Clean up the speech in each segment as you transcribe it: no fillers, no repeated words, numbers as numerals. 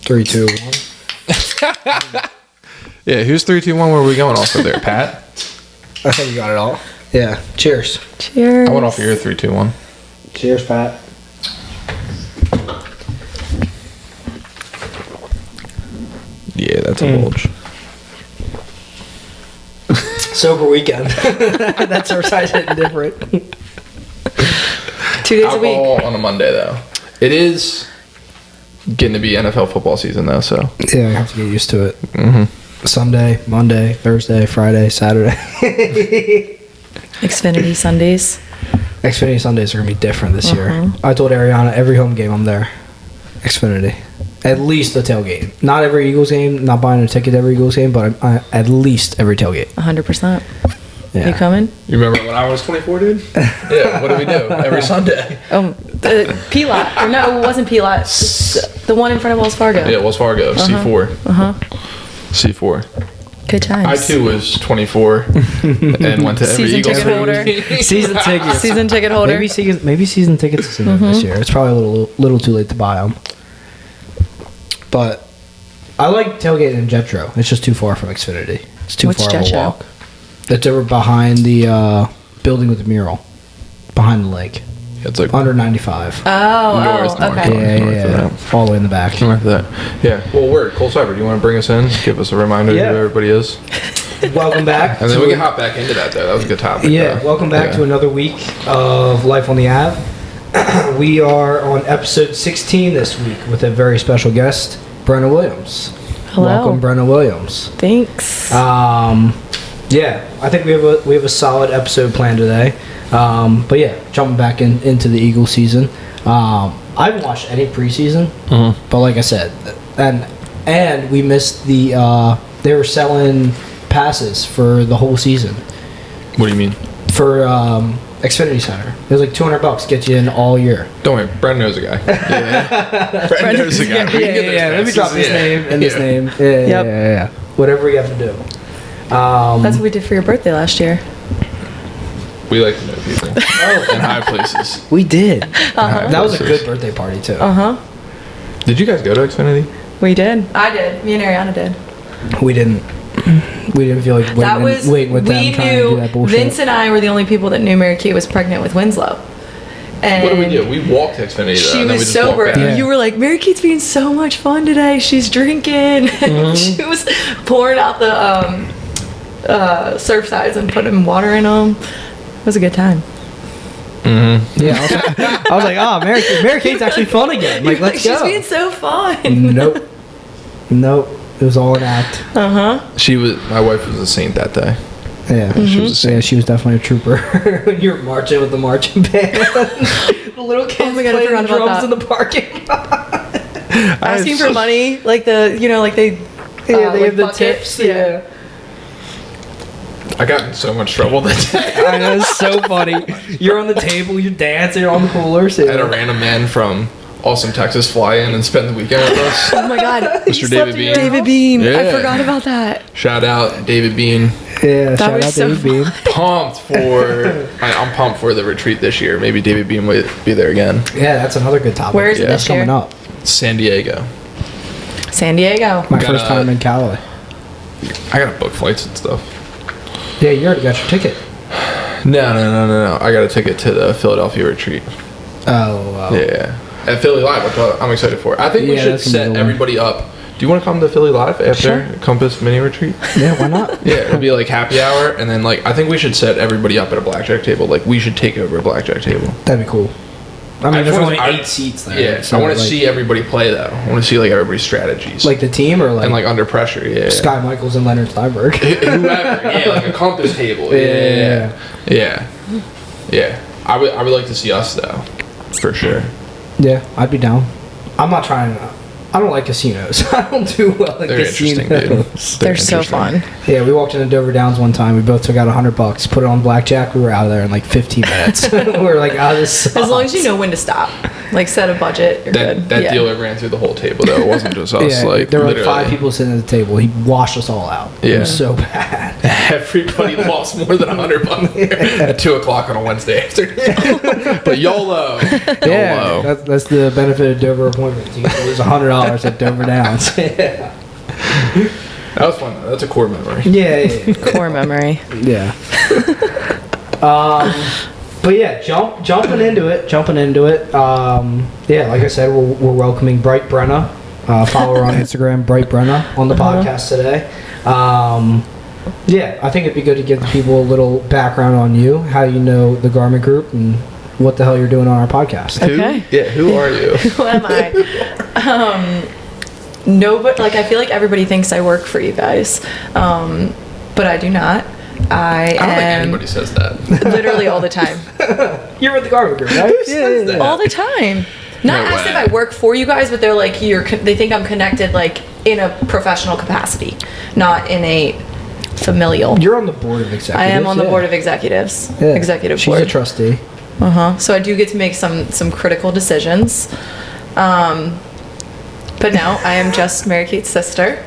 3, 2, 1. Yeah, who's 3, 2, 1? Where are we going off of there, Pat? I think you got it all. Yeah. Cheers. Cheers. I went off of your 3, 2, 1. Cheers, Pat. Yeah, that's a bulge. Sober weekend. That's our size hitting different. 2 days a week. Alcohol on a Monday, though. It is getting to be NFL football season, though, so. Yeah, I have to get used to it. Mm-hmm. Sunday, Monday, Thursday, Friday, Saturday. Xfinity Sundays. Xfinity Sundays are going to be different this year. I told Ariana every home game I'm there. Xfinity. At least the tailgate. Not every Eagles game. Not buying a ticket to every Eagles game, but at least every tailgate. 100%. Yeah. You coming? You remember when I was 24, dude? Yeah, what do we do? Every Sunday. The P-Lot. Or no, it wasn't P-Lot. The one in front of Wells Fargo. Yeah, Wells Fargo, C4. C4. Good times. I, too, was 24 and went to every Season Eagles ticket holder. Season tickets. Season ticket holder. Maybe season tickets is in there this year. It's probably a little too late to buy them. But I like tailgating in Jetro. It's just too far from Xfinity. It's too far of a walk. It's over behind the building with the mural. Behind the lake. It's like under 95. north, okay. Yeah. All the way in the back. North of that. Yeah. Well, word. Cole Cyber, do you want to bring us in? Give us a reminder of who everybody is. Welcome back. And then we can hop back into that, though. That was a good topic. Yeah. Though. Welcome back to another week of Life on the Ave. We are on episode 16 this week with a very special guest, Brenna Williams. Hello. Welcome, Brenna Williams. Thanks. Yeah, I think we have a solid episode planned today. But yeah, jumping back into the Eagle season. I haven't watched any preseason, but like I said, and we missed the. They were selling passes for the whole season. What do you mean? For Xfinity Center, it was like $200, get you in all year. Don't worry, Brent knows a guy. Yeah. Brent knows a guy. Yeah. Let me drop this name and this name. Yeah. Whatever you have to do. That's what we did for your birthday last year. We like to know people in high places. We did. That was a good birthday party too. Did you guys go to Xfinity? We did. I did. Me and Ariana did. We didn't. We didn't feel like waiting with them trying to do that bullshit. Vince and I were the only people that knew Mary Kate was pregnant with Winslow. And what did we do? We walked to Xfinity, though. She and then was we just sober. walked back. Yeah. You were like, Mary Kate's being so much fun today. She's drinking. She was pouring out the surf sides and putting water in them. It was a good time. Yeah, I was like, oh, Mary Kate's actually fun again. Like, let's go. She's being so fun. Nope. It was all an act. My wife was a saint that day. Yeah, she was a saint. Yeah, she was definitely a trooper. When you were marching with the marching band, the little kids playing the drums in the parking lot, asking for money, like they have the tips. Yeah. I got in so much trouble that day. I know, it's so funny. You're on the table, you're dancing on the coolers. I had a random man from Austin, Texas fly in and spend the weekend with us. Oh my God. Mr. David Bean. David Bean. Yeah. I forgot about that. Shout out David Bean. Yeah, shout out David Bean. I'm pumped for the retreat this year. Maybe David Bean will be there again. Yeah, that's another good topic. Where is it this year? Coming up. San Diego. San Diego. My first time in Cali. I gotta book flights and stuff. Yeah, you already got your ticket. No. I got a ticket to the Philadelphia retreat. Oh, wow. Yeah. At Philly Live, which I'm excited for. I think we should set everybody up. Do you want to come to Philly Live after Compass Mini Retreat? Yeah, why not? Yeah, it'll be like happy hour, and then I think we should set everybody up at a blackjack table. Like, we should take over a blackjack table. That'd be cool. I mean, there's only 8 seats there. Yeah, so I want to see everybody play, though. I want to see, everybody's strategies. Like the team or and, under pressure, yeah. Sky Michaels and Leonard Steinberg. Whoever, yeah, like a Compass table. Yeah. I would like to see us, though, for sure. Yeah, I'd be down. I'm not trying to... I don't like casinos. I don't do well at casinos. They're so fun. Yeah, we walked into Dover Downs one time. We both took out $100, put it on blackjack. We were out of there in 15 minutes. We were like, oh, this sucks. As long as you know when to stop. Set a budget, you're good. That dealer ran through the whole table, though. It wasn't just us. There were 5 people sitting at the table. He washed us all out. Yeah. It was so bad. Everybody lost more than $100 at 2:00 on a Wednesday afternoon. But YOLO. Yeah, that's the benefit of Dover appointments. You can lose $100 $100 at Dover Downs. Yeah. That was fun. That's a core memory. Yeah. Core memory. Yeah. But yeah, jumping into it. Yeah, like I said, we're welcoming Bright Brenna. Follow her on Instagram, Bright Brenna, on the podcast today. Yeah, I think it'd be good to give the people a little background on you, how you know the Garment Group, and what the hell you're doing on our podcast. Okay. Who are you? Who am I? No, but like I feel like everybody thinks I work for you guys, but I do not. I don't think anybody says that. Literally all the time. You're with the Garment Group, right? Yeah. All the time. Not as if I work for you guys, but they're like they think I'm connected like in a professional capacity, not in a familial. You're on the board of executives. I am on the board of executives. Yeah. Executive She's board. a trustee. So I do get to make some critical decisions. But no, I am just Mary Kate's sister,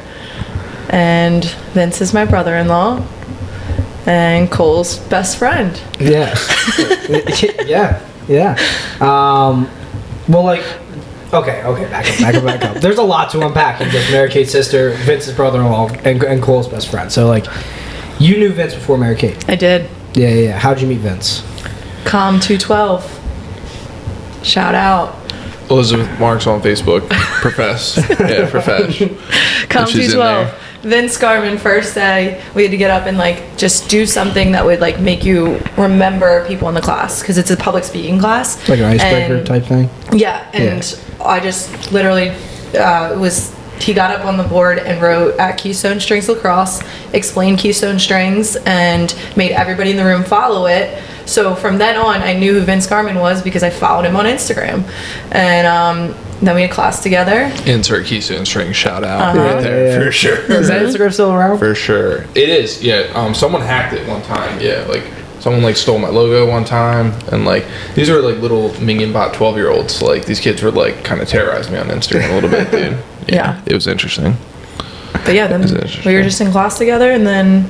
and Vince is my brother-in-law, and Cole's best friend. Yeah. Yeah. Well, like, okay, back up. There's a lot to unpack in just Mary Kate's sister, Vince's brother-in-law, and Cole's best friend. So, like, you knew Vince before Mary Kate. I did. Yeah. How'd you meet Vince? Com 212. Shout out. Elizabeth Marks on Facebook. Profess. Com 212. Vince Garman, first day, we had to get up and like just do something that would like make you remember people in the class because it's a public speaking class. Like an icebreaker type thing? Yeah, and I just literally he got up on the board and wrote at Keystone Strings Lacrosse, explained Keystone Strings, and made everybody in the room follow it. So from then on, I knew who Vince Garman was because I followed him on Instagram. And then we had class together. Insert Keystone String shout out right there, for sure. Is that Instagram still around? For sure. It is, yeah. Someone hacked it one time, yeah. Like, someone, like, stole my logo one time. And, like, these are, like, little Minion Bot 12-year-olds. Like, these kids were, like, kind of terrorizing me on Instagram a little bit, dude. Yeah. It was interesting. But, yeah, then we were just in class together, and then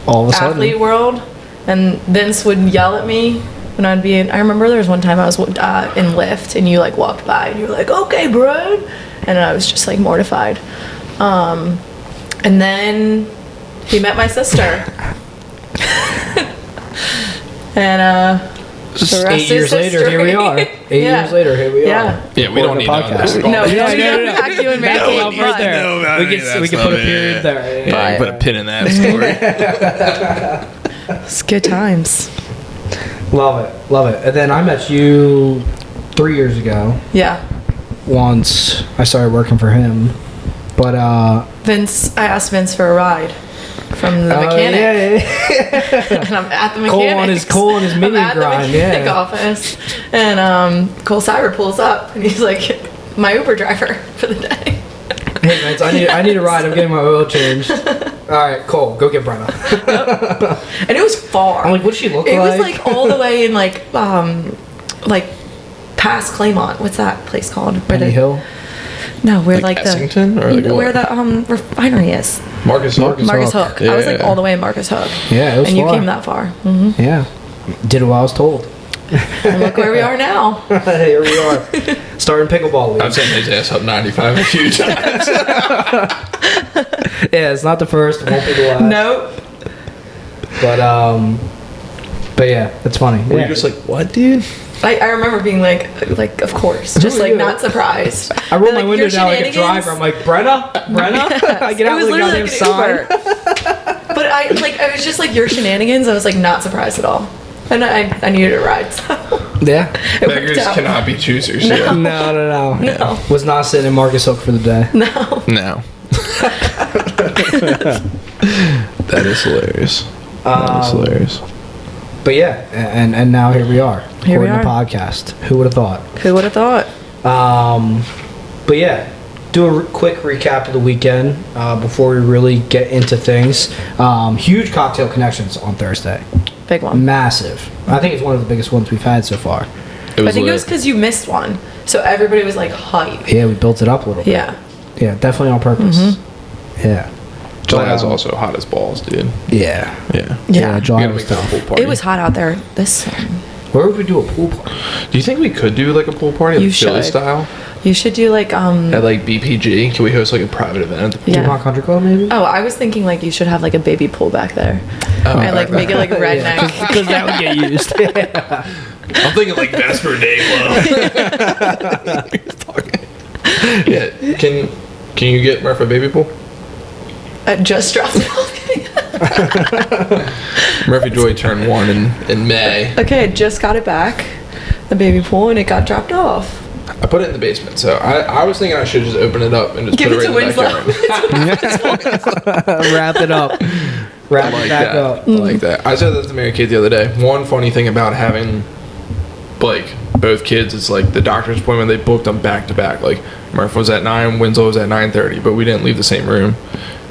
all of a sudden. Athlete world. And Vince would yell at me when I'd be in. I remember there was one time I was in Lyft and you like walked by and you were like, "Okay, bro," and I was just like mortified. And then he met my sister, and the rest 8 years is later, history. here we are. 8 years later, here we are. Yeah, we don't need podcast. No, we don't No. need to pack you and Mary Kate up right there. We can put a period there. Yeah, you put a pin in that story. It's good times. Love it. And then I met you 3 years ago. Yeah. Once I started working for him, but Vince, I asked Vince for a ride from the mechanic. Yeah. And I'm at the mechanic. Cole on his minion I'm at grind. the mechanic office, and Cole Cyber pulls up, and he's like, "My Uber driver for the day." Hey, Vince, I need a ride. I'm getting my oil changed. All right, Cole, go get Brenna. And it was far. I'm like, what'd she look like? It was like all the way in like past Claymont. What's that place called? Penny Hill. No, where Like like Essington, or like where what? the refinery is. Marcus Hook. Marcus Hook. I was like all the way in Marcus Hook. Yeah, it was and far. you came that far. Mm-hmm. Yeah, did what I was told. And look where we are now. Here we are, starting pickleball league. I've seen his ass up 95 a few times. Yeah, it's not the first, it won't be the last. Nope. But yeah, it's funny. Were you just like, what, dude? I remember being like of course, just like not surprised. I roll my Like, window your down like a shenanigans- driver. I'm like, Brenna. I get It out was with a literally goddamn like an sign. Uber. But I was just like your shenanigans. I was like not surprised at all, and I needed a ride. So Yeah. it Beggars worked out. cannot be choosers. No. Yeah. No. Was not sitting in Marcus Hook for the day. No. No. That is hilarious. Hilarious. But yeah, and now here we are. Here we recording are. the podcast. Who would have thought? Who would have thought? But yeah, do a quick recap of the weekend before we really get into things. Huge cocktail connections on Thursday. Big one. Massive. I think it's one of the biggest ones we've had so far. It was I think it lit. was because you missed one, so everybody was like hype. Yeah, we built it up a little bit. Yeah. Yeah, definitely on purpose. Yeah. July is But, also hot as balls, dude. Yeah. Yeah. Yeah. We July gotta was make that a tough. pool party. It was hot out there this summer. Where would we do a pool party? Do you think we could do like a pool party, You like Philly should. style? You should do like At like BPG, can we host like a private event at the pool? Yeah. DuPont Country Club, maybe? Oh, I was thinking like you should have like a baby pool back there. Oh, And like make it like redneck. Because that would get used. I'm thinking like Vesper Day Club. Yeah, can you get Murph a baby pool? Just dropped it off. Murphy Joy turned 1 in May. Okay, I just got it back, the baby pool, and it got dropped off. I put it in the basement, so I was thinking I should just open it up and just Give put it it to right in the backyard. Wrap it up. Wrap it back up. I like that. I said that to Mary Kate the other day. One funny thing about having like both kids is like the doctor's appointment, they booked them back to back. Like Murph was at 9, Winslow was at 9:30, but we didn't leave the same room.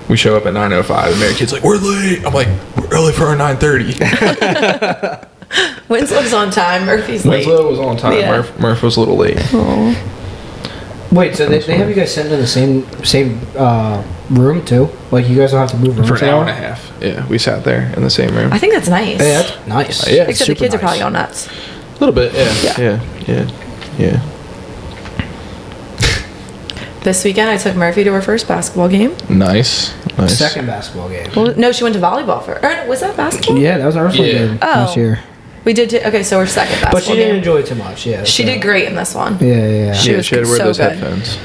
We show up at 9:05 and Mary Kate's like, we're late. I'm like, we're early for our 9:30. Winslow's on time, Murphy's late. Winslow was on time. Yeah. Murph was a little late. Wait, so they have you guys sitting in the same room too? Like you guys don't have to move rooms For an at hour all? and a half. Yeah, we sat there in the same room. I think that's nice. Hey, that's nice. Yeah. Except the Super kids are nice. probably all nuts. A little bit, yeah. This weekend, I took Murphy to her first basketball game. Nice. Second basketball game. Well, no, she went to volleyball for. Or was that basketball? Yeah, that was our first Yeah. game Oh. last year. We did. Okay, so we're second basketball But she didn't game. enjoy it too much. Yeah. She so- did great in this one. Yeah. She Yeah, was she had to wear so those good. headphones.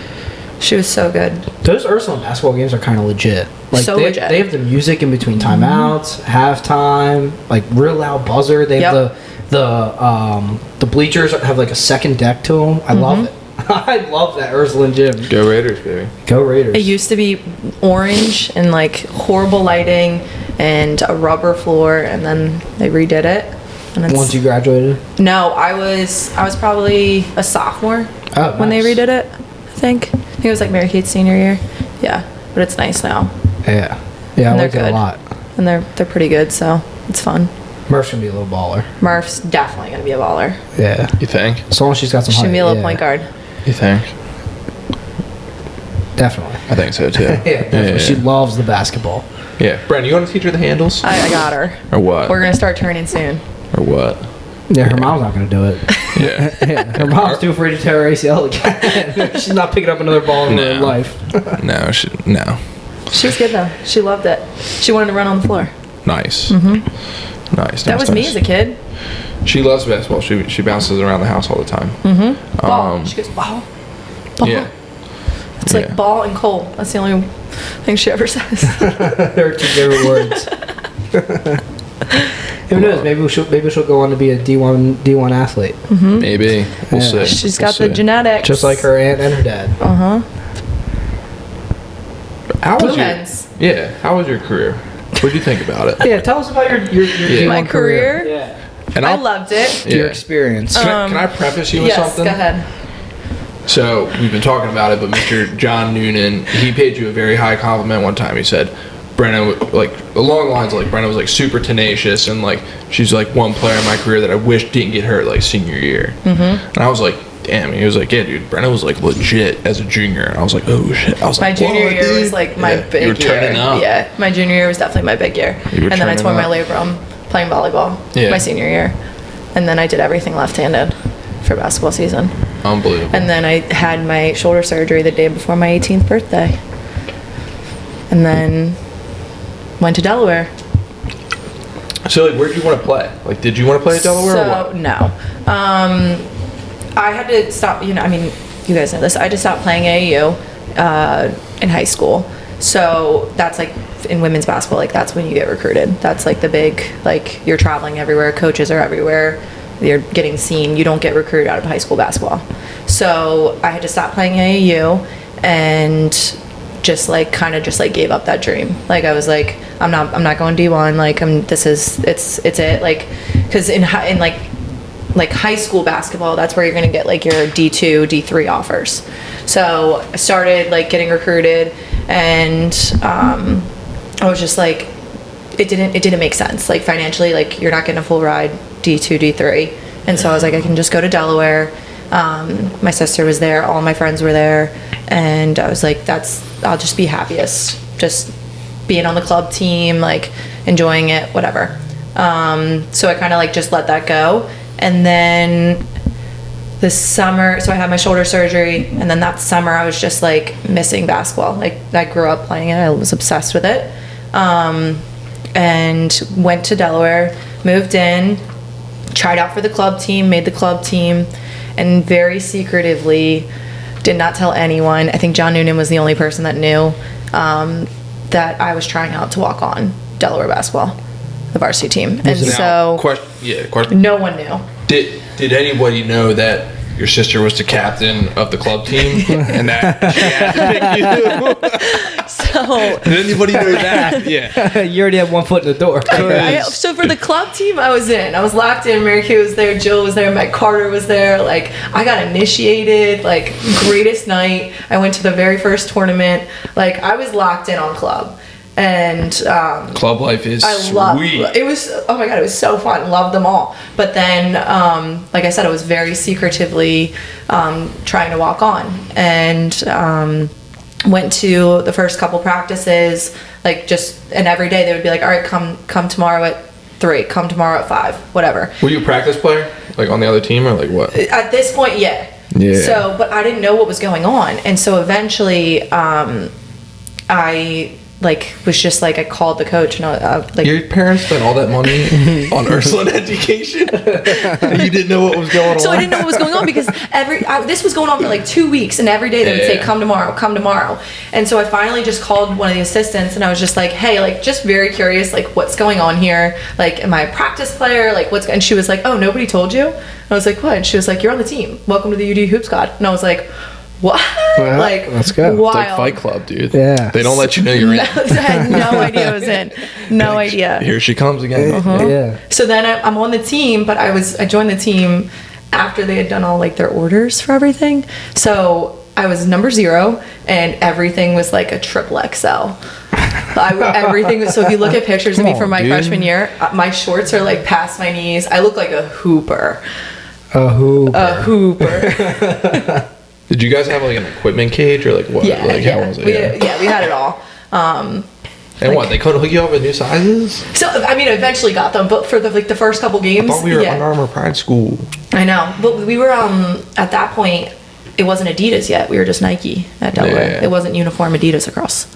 She was so good. Those Ursuline basketball games are kind of legit. Like So they, legit. they have the music in between timeouts, halftime, like real loud buzzer. They have Yep. the bleachers have like a second deck to them. I love it. I love that Ursuline gym. Go Raiders, baby. Go Raiders. It used to be orange and like horrible lighting and a rubber floor, and then they redid it. And it's, Once you graduated. no, I was probably a sophomore Oh, when they nice. redid it. I think it was like Mary Kate's senior year. Yeah, but it's nice now, Yeah. Yeah, I And they're like it a good. lot. and they're pretty good, so it's fun. Murph's gonna be a little baller. Murph's definitely gonna be a baller. Yeah. You think? As long as she's got some She height. should be a little yeah. point guard. You think? Definitely. I think so too. Yeah, definitely. She loves the basketball. Yeah. Brennan, you want to teach her the handles? I got her. Or what? We're gonna start turning soon. Or what? Yeah, her mom's not gonna do it. Yeah. Yeah, her mom's too afraid to tear her ACL again. She's not picking up another ball in her No. life. No, no. She was good though. She loved it. She wanted to run on the floor. Nice. Nice. That was me as a kid. She loves basketball. She bounces around the house all the time. Ball. She goes ball. Ball. Yeah. It's Yeah. like ball and coal. That's the only thing she ever says. Her two favorite words. Who knows? Maybe she'll go on to be a D1 athlete, Maybe. We'll Yeah. see. She's We'll got the see. genetics. just like her aunt and her dad. How was Blue your, Hens. Yeah. How was your career? What did you think about it? Yeah, tell us about your D1 My career? Yeah, And I I'll- loved it. Yeah. your experience. Can I preface you with Yes, something? go ahead. So we've been talking about it, but Mr. John Noonan, he paid you a very high compliment one time. He said, Brenna, like along the lines of like Brenna was like super tenacious and like she's like one player in my career that I wish didn't get hurt like senior year. And I was like, damn. He was like, yeah, dude, Brenna was like legit as a junior. And I was like, oh shit. I was My like, junior what, year dude? was like my Yeah, big you were year. turning up. Yeah, my junior year was definitely my big year. You were And then I turning tore my up. labrum playing volleyball Yeah. my senior year. And then I did everything left-handed for basketball season. Unbelievable. And then I had my shoulder surgery the day before my 18th birthday. And then went to Delaware. So like, where did you want to play? Like, did you want to play at Delaware or So, what? no. I had to stop, I mean, you guys know this. I had to stop playing AAU in high school. So that's like in women's basketball, like that's when you get recruited. That's like the big, like you're traveling everywhere, coaches are everywhere, you're getting seen. You don't get recruited out of high school basketball. So I had to stop playing AAU and just like kind of just like gave up that dream. Like I was like, I'm not going D1. Like it's it. Like, cause in like high school basketball, that's where you're gonna get like your D2, D3 offers. So I started like getting recruited, and I was just like, it didn't make sense. Like financially, like you're not getting a full ride D2, D3, and so I was like, I can just go to Delaware. My sister was there, all my friends were there, and I was like, I'll just be happiest, just being on the club team, like enjoying it, whatever. So I kind of like just let that go. And then this summer, so I had my shoulder surgery, and then that summer I was just like missing basketball. Like I grew up playing it, I was obsessed with it, and went to Delaware, moved in, tried out for the club team, made the club team, and very secretively did not tell anyone. I think John Noonan was the only person that knew that I was trying out to walk on Delaware basketball, the varsity team, and so question. no one knew. Did anybody know that your sister was the captain of the club team and that she had to pick you? So Did anybody know that? Yeah. You already have one foot in the door. so for the club team, I was in. I was locked in. Mary Kay was there. Jill was there. Matt Carter was there. Like, I got initiated. Like, greatest night. I went to the very first tournament. Like, I was locked in on club. And Club life is sweet. It was, oh my God, it was so fun. Loved them all. But then, like I said, I was very secretively trying to walk on. And went to the first couple practices, like and every day they would be like, all right, come tomorrow at 3, come tomorrow at 5, whatever. Were you a practice player, like on the other team, or like what? At this point, yeah. So, but I didn't know what was going on, and so eventually, I was just like, I called the coach, and I like, your parents spent all that money on Ursuline education. You didn't know what was going on. So I didn't know what was going on because this was going on for like 2 weeks, and every day they would say, come tomorrow, come tomorrow. And so I finally just called one of the assistants, and I was just like, hey, like, just very curious, like, what's going on here? Like, am I a practice player? Like, and she was like, oh, nobody told you? And I was like, what? And she was like, you're on the team. Welcome to the UD Hoop Squad. And I was like, what? Well, like, let's go. Wild. It's like Fight Club, dude. Yeah. They don't let you know you're in. I had no idea I was in. No idea. Here she comes again. Uh-huh. Yeah. So then I'm on the team, but I joined the team after they had done all like their orders for everything. So I was number 0, and everything was like a triple XL. Everything was, so if you look at pictures of me from my freshman year, my shorts are like past my knees. I look like a hooper. A hooper. Did you guys have like an equipment cage or like what? Yeah, like yeah. how was it? We had it all. And what, they couldn't hook you up with new sizes? So I mean, I eventually got them, but for the first couple games, I thought we were Under Armour Pride School. I know, but we were at that point. It wasn't Adidas yet. We were just Nike at Delaware. Yeah. It wasn't uniform Adidas across.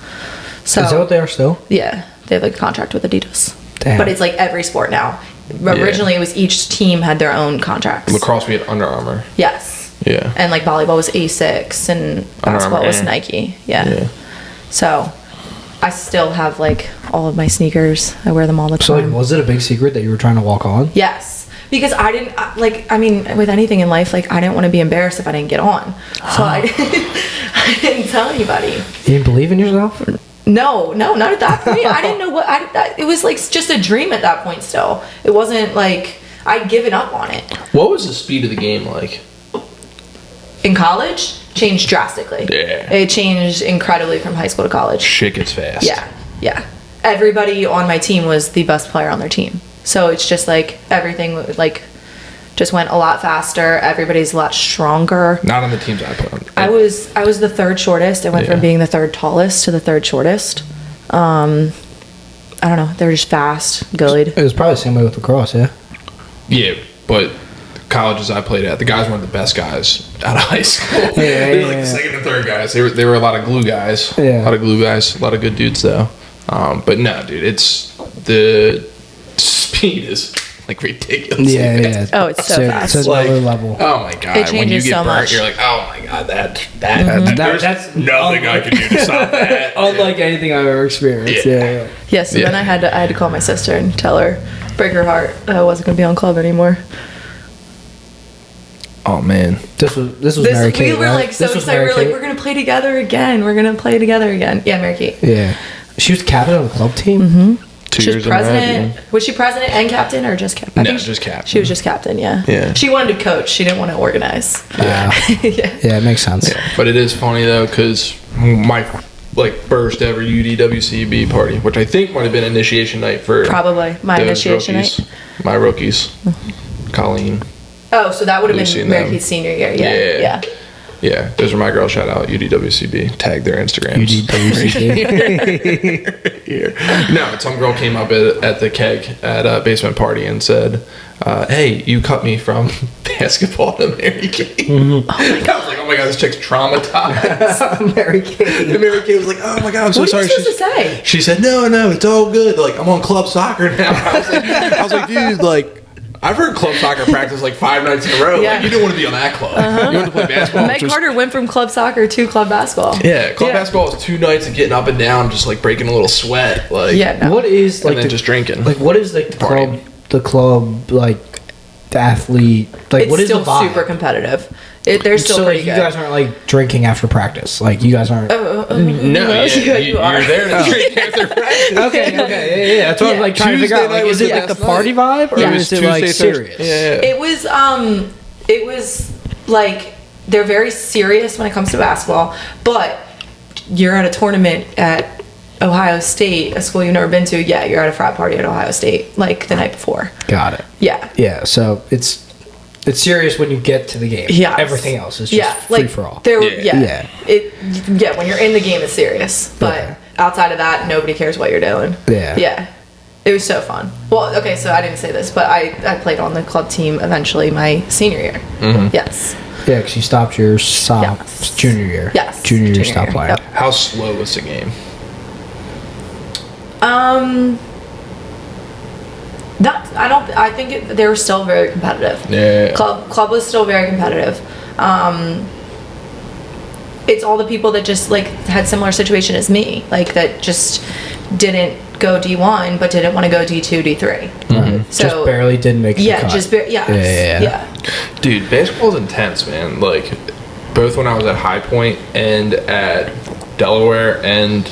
So Is that what they are still? yeah, they have like a contract with Adidas. Damn. But it's like every sport now. Originally, it was each team had their own contracts. Lacrosse, we had Under Armour. Yes. Yeah. And like volleyball was Asics, and basketball was Nike. Yeah. So I still have like all of my sneakers. I wear them all the time. So like, was it a big secret that you were trying to walk on? Yes. Because I didn't, I mean, with anything in life, like, I didn't want to be embarrassed if I didn't get on. So I didn't tell anybody. You didn't believe in yourself? No, not at that point. I didn't know it was like just a dream at that point still. It wasn't like, I'd given up on it. What was the speed of the game like? In college, changed drastically. Yeah. It changed incredibly from high school to college. Shit gets fast. Yeah. Everybody on my team was the best player on their team. So it's just like everything like just went a lot faster. Everybody's a lot stronger. Not on the teams I played on. I was the third shortest. I went from being the third tallest to the third shortest. I don't know. They were just fast, good. It was probably the same way with lacrosse, yeah? Yeah, but colleges I played at, the guys weren't the best guys out of high school. They were like the second and third guys. They were a lot of glue guys. Yeah. A lot of glue guys. A lot of good dudes though. But no, dude, it's the speed is like ridiculous. Yeah. Oh, it's so fast. It's Like, another level. Oh my god! It changes when you get so burnt, much. you're like, oh my god, there's That's nothing I can do to stop that. Unlike anything I've ever experienced. Yeah. Yeah, so then I had to call my sister and tell her, break her heart, that I wasn't going to be on club anymore. Oh man, This was Mary Kate, we were right? like so This was excited. Mary We were like, Kate? we're going to play together again. We're going to play together again. Yeah, Mary Kate. Yeah. She was captain of the club team? Mm-hmm. 2 She years was in a row, president. dude. Was she president and captain or just captain? No, just captain. She was just captain, yeah. Yeah. She wanted to coach. She didn't want to organize. Yeah. Yeah. It makes sense. But it is funny though, because my first ever UDWCB party, which I think might have been initiation night for Probably. My those initiation rookies. night. My rookies, Colleen. Oh, so that would have Lucy been and Mary them. Kate's senior year. Yeah. Yeah, those are my girls. Shout out UDWCB. Tag their Instagrams. UDWCB. No, but some girl came up at the keg at a basement party and said, hey, you cut me from basketball to Mary Kate. Mm-hmm. I was like, oh my god, this chick's traumatized. Mary Kate. And Mary Kate was like, oh my god, I'm so sorry. What are you supposed to say? She said, no, it's all good. Like, I'm on club soccer now. I was like, dude, like, I've heard club soccer practice like 5 nights in a row. Yeah. Like, you don't want to be on that club. You want to play basketball. Meg Carter went from club soccer to club basketball. Yeah, club basketball is 2 nights of getting up and down, just like breaking a little sweat. Like, what is like and then just drinking? Like, what is like the club like the athlete? Like, It's what is still the vibe? super competitive. They're still so pretty like, good. you guys aren't like drinking after practice. Like, you guys aren't. No, you are. you're there to drink after practice. Okay, yeah. That's what I'm like trying Tuesday to figure out. Like, night is was it like the the party vibe, or Yeah. is it like serious? Yeah. It was like they're very serious when it comes to basketball, but you're at a tournament at Ohio State, a school you've never been to. Yeah, you're at a frat party at Ohio State like the night before. Got it. Yeah. Yeah. So it's serious when you get to the game. Yeah. Everything else is just free for all. Yeah. When you're in the game, it's serious. But outside of that, nobody cares what you're doing. Yeah. Yeah. It was so fun. Well, okay, so I didn't say this, but I played on the club team eventually my senior year. Mm-hmm. Yes. Yeah, because you stopped your junior year. Yes. Junior year Junior stop year, playing. yep. How slow was the game? I think they were still very competitive. Yeah. Club was still very competitive. It's all the people that just like had similar situation as me, like that just didn't go D1 but didn't want to go D2, D3. Mm-hmm. So just barely didn't make the cut. Yeah. Dude, basketball's intense, man. Like, both when I was at High Point and at Delaware and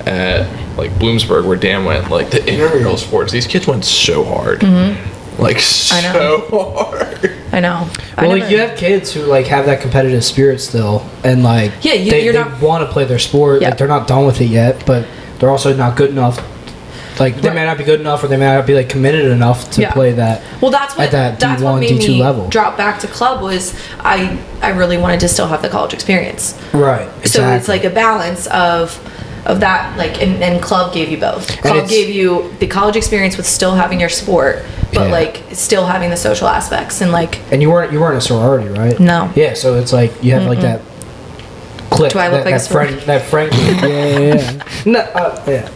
at like Bloomsburg, where Dan went, like the intramural sports, these kids went so hard. Mm-hmm. Like, so hard. I know. Well, like, you have kids who like have that competitive spirit still, and like they want to play their sport. Yeah. Like, they're not done with it yet, but they're also not good enough. Like, they may not be good enough, or they may not be like committed enough to play that. Well, that's what at that that's D1, what made D2 me level. drop back to club was I really wanted to still have the college experience. Right. Exactly. So it's like a balance of that, like, and club gave you both. Club gave you the college experience with still having your sport, but like still having the social aspects and like. And you weren't a sorority, right? No. Yeah, so it's like you have like that clique. Do I look like a sorority? That friend group. Yeah. No. Yeah.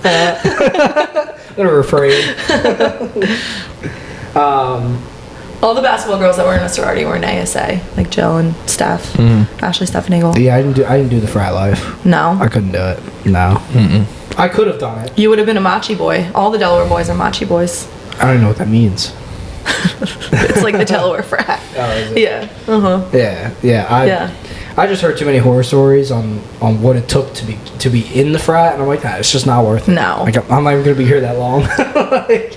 I'm gonna refrain. All the basketball girls that were in a sorority were in ASA, like Jill and Steph, Ashley Steffenagel. Yeah, I didn't do the frat life. No. I couldn't do it. No. Mm-mm. I could have done it. You would have been a machi boy. All the Delaware boys are machi boys. I don't even know what that means. It's like the Delaware frat. Oh, is it? Yeah. Uh-huh. Yeah. I just heard too many horror stories on what it took to be in the frat, and I'm like, it's just not worth it. No. Like, I'm not even gonna be here that long.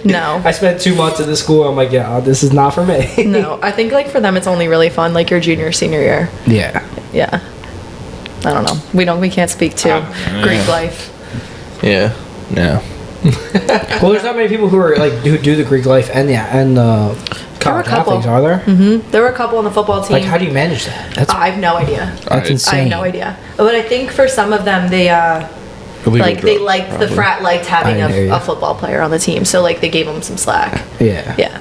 No. I spent 2 months at the school. I'm like, this is not for me. No, I think like for them it's only really fun like your junior senior year. Yeah. Yeah. I don't know. We can't speak to Greek life. Yeah. No. Well, there's not many people who are like who do the Greek life and college athletes, are there? Mm-hmm. There were a couple on the football team. Like, how do you manage that? I have no idea. That's insane. I have no idea. But I think for some of them they the frat liked having a football player on the team, so like they gave them some slack. Yeah. Yeah.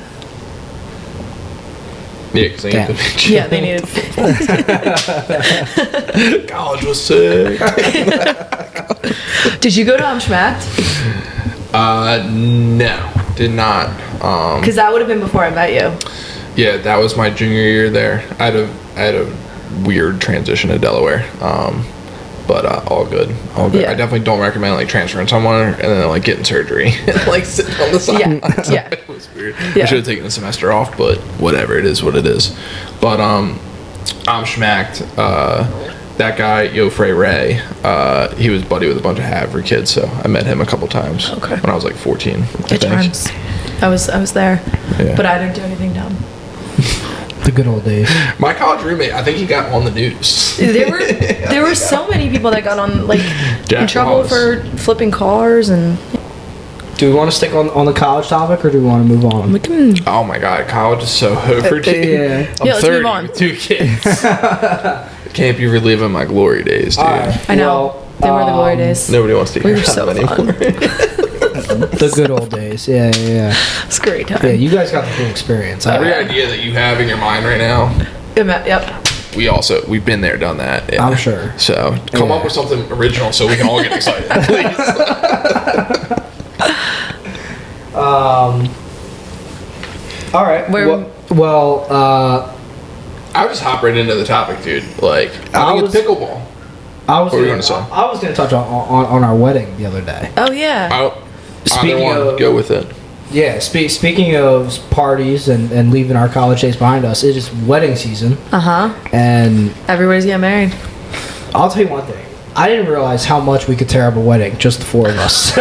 Yeah, because They needed. College was sick. Did you go to Schmacht? No, did not. Because that would have been before I met you. Yeah, that was my junior year there. I had a weird transition to Delaware. But all good. Yeah. I definitely don't recommend like transferring someone and then like getting surgery and like sitting on the side. Yeah. It was weird. Yeah. I should have taken the semester off, but whatever, it is what it is. But I'm schmacked. That guy, Frey Ray, he was buddy with a bunch of Havre kids, so I met him a couple times when I was like 14. Good times. I was there, Yeah. but I didn't do anything dumb. The good old days. My college roommate, I think he got on the news. There were so many people that got on like in trouble Wallace. for flipping cars and. Do we want to stick on the college topic, or do we want to move on? We can. Oh my god, college is so overdue. Yeah. I'm Let's 30 move on. with 2 kids. Can't be reliving my glory days, dude. All right. I know they were the glory days. Nobody wants to We hear were so that fun. anymore. The good old days. Yeah. It's a great time. Yeah, you guys got the full experience. Every idea that you have in your mind right now, Yep. we've been there, done that. Yeah. I'm sure. So come up with something original so we can all get excited, please. All right. I just hop right into the topic, dude. Like, I think it's pickleball. What were you gonna say? I was going to touch on our wedding the other day. Oh yeah. Either one, go with it. Yeah, speaking of parties and leaving our college days behind us, it is wedding season. And everybody's getting married. I'll tell you one thing. I didn't realize how much we could tear up a wedding, just the four of us.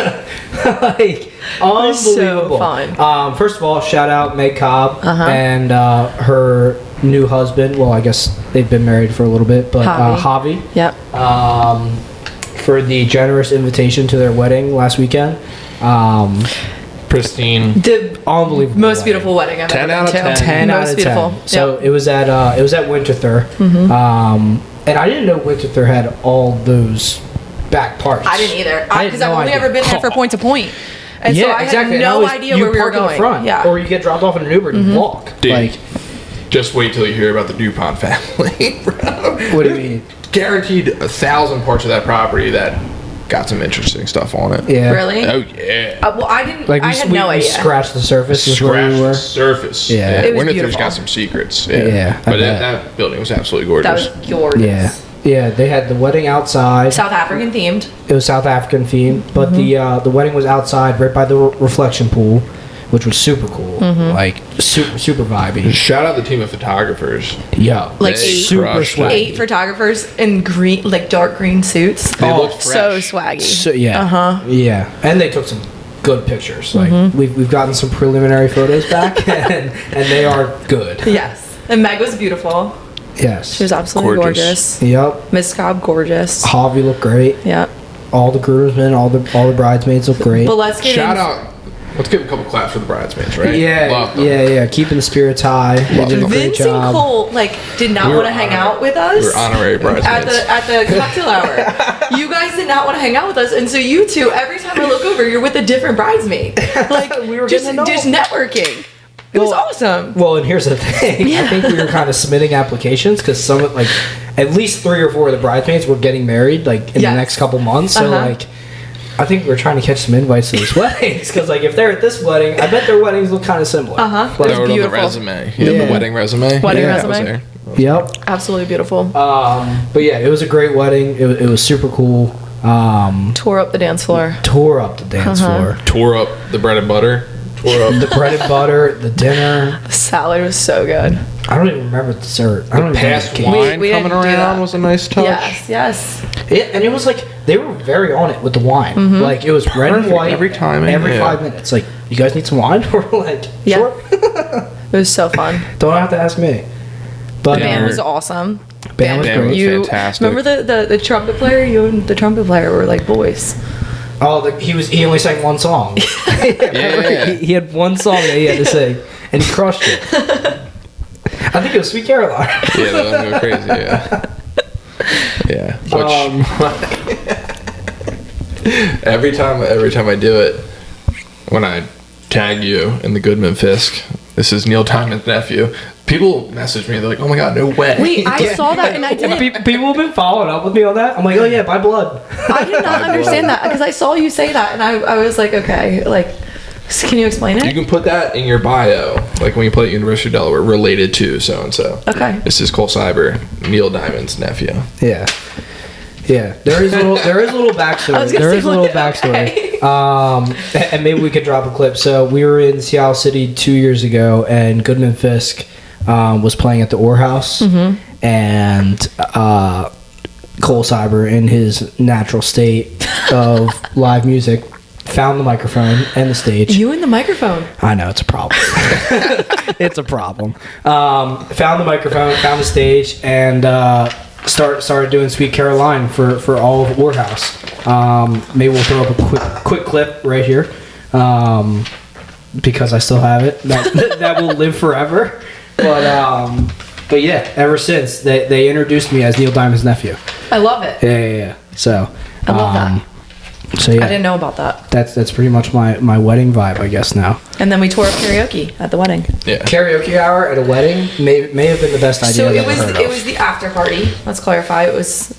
Like, unbelievable. So fun. First of all, shout out Meg Cobb and her new husband. Well, I guess they've been married for a little bit, but Javi. Yep. For the generous invitation to their wedding last weekend. Pristine. The unbelievable. most beautiful wedding I've 10 ever out been of to. 10. 10 out of 10. Beautiful. So Yep. it was at Winterthur. And I didn't know Winterthur had all those back parts. I didn't either. I had Because no I've only idea. ever been there for point to point. And so I exactly. had no idea you where we were park in going. the front, Yeah. or you get dropped off in an Uber and you walk. Dude. Like, Just wait till you hear about the DuPont family, bro. what do you mean? Guaranteed 1,000 parts of that property that got some interesting stuff on it. Yeah. Really? Oh, yeah. Well, I didn't. Like I we, had we, no we idea. scratched the surface. Is where Scratch we the were. surface. Yeah. It was Winterthur's beautiful. got some secrets. Yeah. Yeah, I But bet. that building was absolutely That gorgeous. was gorgeous. Yeah. Yeah. They had the wedding outside. South African themed. It was South African themed, but the wedding was outside, right by the reflection pool, which was super cool. Like super vibey. Shout out the team of photographers. Yeah. Like They super crushed it. swaggy. 8 photographers in green, like dark green suits. They looked So fresh. swaggy. So, yeah. Yeah. And they took some good pictures. Like we've gotten some preliminary photos back and they are good. Yes. And Meg was beautiful. Yes. She was absolutely Gorgeous. gorgeous. Yep. Miss Cobb, gorgeous. Javi looked great. Yep. All the groomsmen, all the bridesmaids looked great. But let's get Shout in- out. Let's give a couple claps for the bridesmaids, right? Yeah, Love them. yeah. Keeping the spirits high. They Love did a them. great Vince and job. Cole did not We were want to hang honorary- out with us. We were honorary bridesmaids. At the cocktail hour. You guys did not want to hang out with us, and so you two, every time I look over, you're with a different bridesmaid. Like We were just getting to know just them. networking. It was Well, awesome. Well, and here's the thing. I think we were kind of submitting applications because at least 3 or 4 of the bridesmaids were getting married in the Yes. next couple months. So I think we were trying to catch some invites to these weddings because if they're at this wedding, I bet their weddings look kind of similar. Uh-huh. Like, It was Throw it on the beautiful. resume. Yeah. The wedding resume. Wedding Yeah, that was resume. there. Yep. Absolutely beautiful. But yeah, it was a great wedding. It was super cool. Tore up the dance floor. Tore up the dance floor. Tore up the bread and butter. Tore up The bread and butter, the dinner. The salad was so good. I don't even remember the dessert. I don't even past remember the cake. wine We coming didn't do around that. was a nice touch. Yes. And it was they were very on it with the wine. Like it was red and Perfect. white Every time, Every yeah. 5 minutes. Like, you guys need some wine? We're like, Yeah. sure. It was so fun. Don't have to ask me. But Band Dinner. was awesome. Band was Band was great. fantastic. Remember the trumpet player? You and the trumpet player were like boys. He only sang one song. Yeah. He had one song that he had to sing, and he crushed it. I think it was Sweet Caroline. Yeah, that would go crazy. Yeah. Which every time I do it, when I tag you in the Goodman Fisk, this is Neil Diamond's nephew. People message me. They're like, "Oh my god, no way!" Wait, I saw that and I didn't. People have been following up with me on that. I'm like, oh yeah, by blood. I did not understand that because I saw you say that and I was like, okay, can you explain You it? can put that in your bio, like when you play at University of Delaware, related to so and so. Okay. This is Cole Cyber, Neil Diamond's nephew. Yeah. Yeah, there is a little backstory. I was gonna There say, is a little okay. backstory. And maybe we could drop a clip. So we were in Seattle City 2 years ago, and Goodman Fisk was playing at the Orr House, and Cole Cyber, in his natural state of live music, found the microphone and the stage. You and the microphone. I know, it's a problem. It's a problem. Found the microphone, found the stage, and started doing Sweet Caroline for all of Warhouse. Maybe we'll throw up a quick clip right here, because I still have it. That will live forever. But yeah, ever since they introduced me as Neil Diamond's nephew. I love it. Yeah. So I love that. So I yeah, didn't know about that. that's pretty much my wedding vibe, I guess now. And then we tore up karaoke at the wedding. Yeah. Karaoke hour at a wedding may have been the best idea So I've it ever was heard it of. was the after party. Let's clarify. It was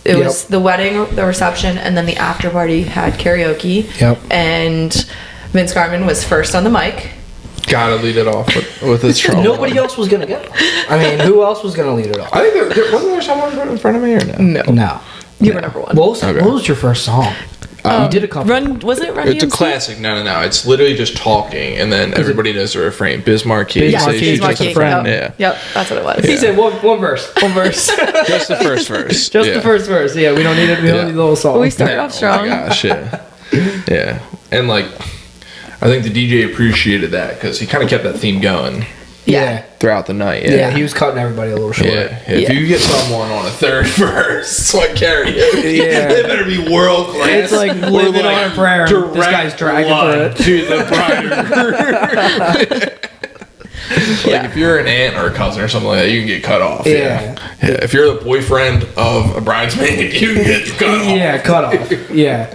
the wedding, the reception, and then the after party had karaoke. Yep. And Vince Garman was first on the mic. Gotta lead it off with his trauma. Nobody else was gonna go. I mean, who else was gonna lead it off? I think wasn't there someone in front of me or no? No. You were number one. What was your first song? You did a couple. Was it Run It's a DMC? classic. No. It's literally just talking, and then everybody knows the refrain. Bismarcky. Yeah, Bismarcky, She's just a friend. Yep. Yeah. Yep, that's what it was. He said one verse. One verse. Just the first verse. Just Yeah. the first verse. Yeah, we don't need it. We don't need the whole song. We started off Oh strong. my gosh, yeah. Yeah. And like, I think the DJ appreciated that because he kind of kept that theme going Yeah. throughout the night. Yeah, he was cutting everybody a little short. Yeah. If you get someone on a third verse, like karaoke, Yeah. they better be world class. It's like living on a prayer. and This guy's dragging blood through it. to the bride. Like if you're an aunt or a cousin or something like that, you can get cut off. Yeah. If you're the boyfriend of a bridesmaid, you can get cut off. Yeah, cut off. Yeah.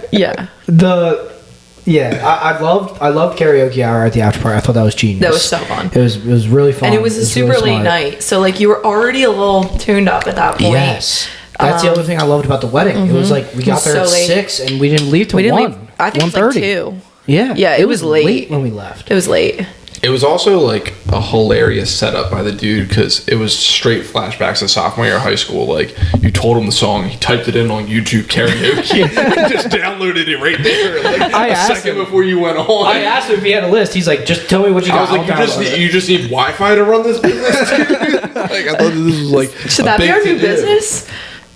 Yeah. I loved karaoke hour at the after party. I thought that was genius. That was so fun. It was really fun. And it was a super really late smart. night. So like you were already a little tuned up at that point. Yes. That's the other thing I loved about the wedding. It was like we got was there so at late. 6 and we didn't leave till We didn't 1. leave. I think it was like 2. Yeah. Yeah, it was late. when we left. It was late. It was also like a hilarious setup by the dude because it was straight flashbacks of sophomore year of high school. Like you told him the song, he typed it in on YouTube karaoke, and just downloaded it right there. Like I a asked second him. before you went on. I asked him if he had a list. He's like, just tell me what you I got. was like, you just need Wi-Fi to run this business. Like I thought this was like Should a that be big our new to-do. business?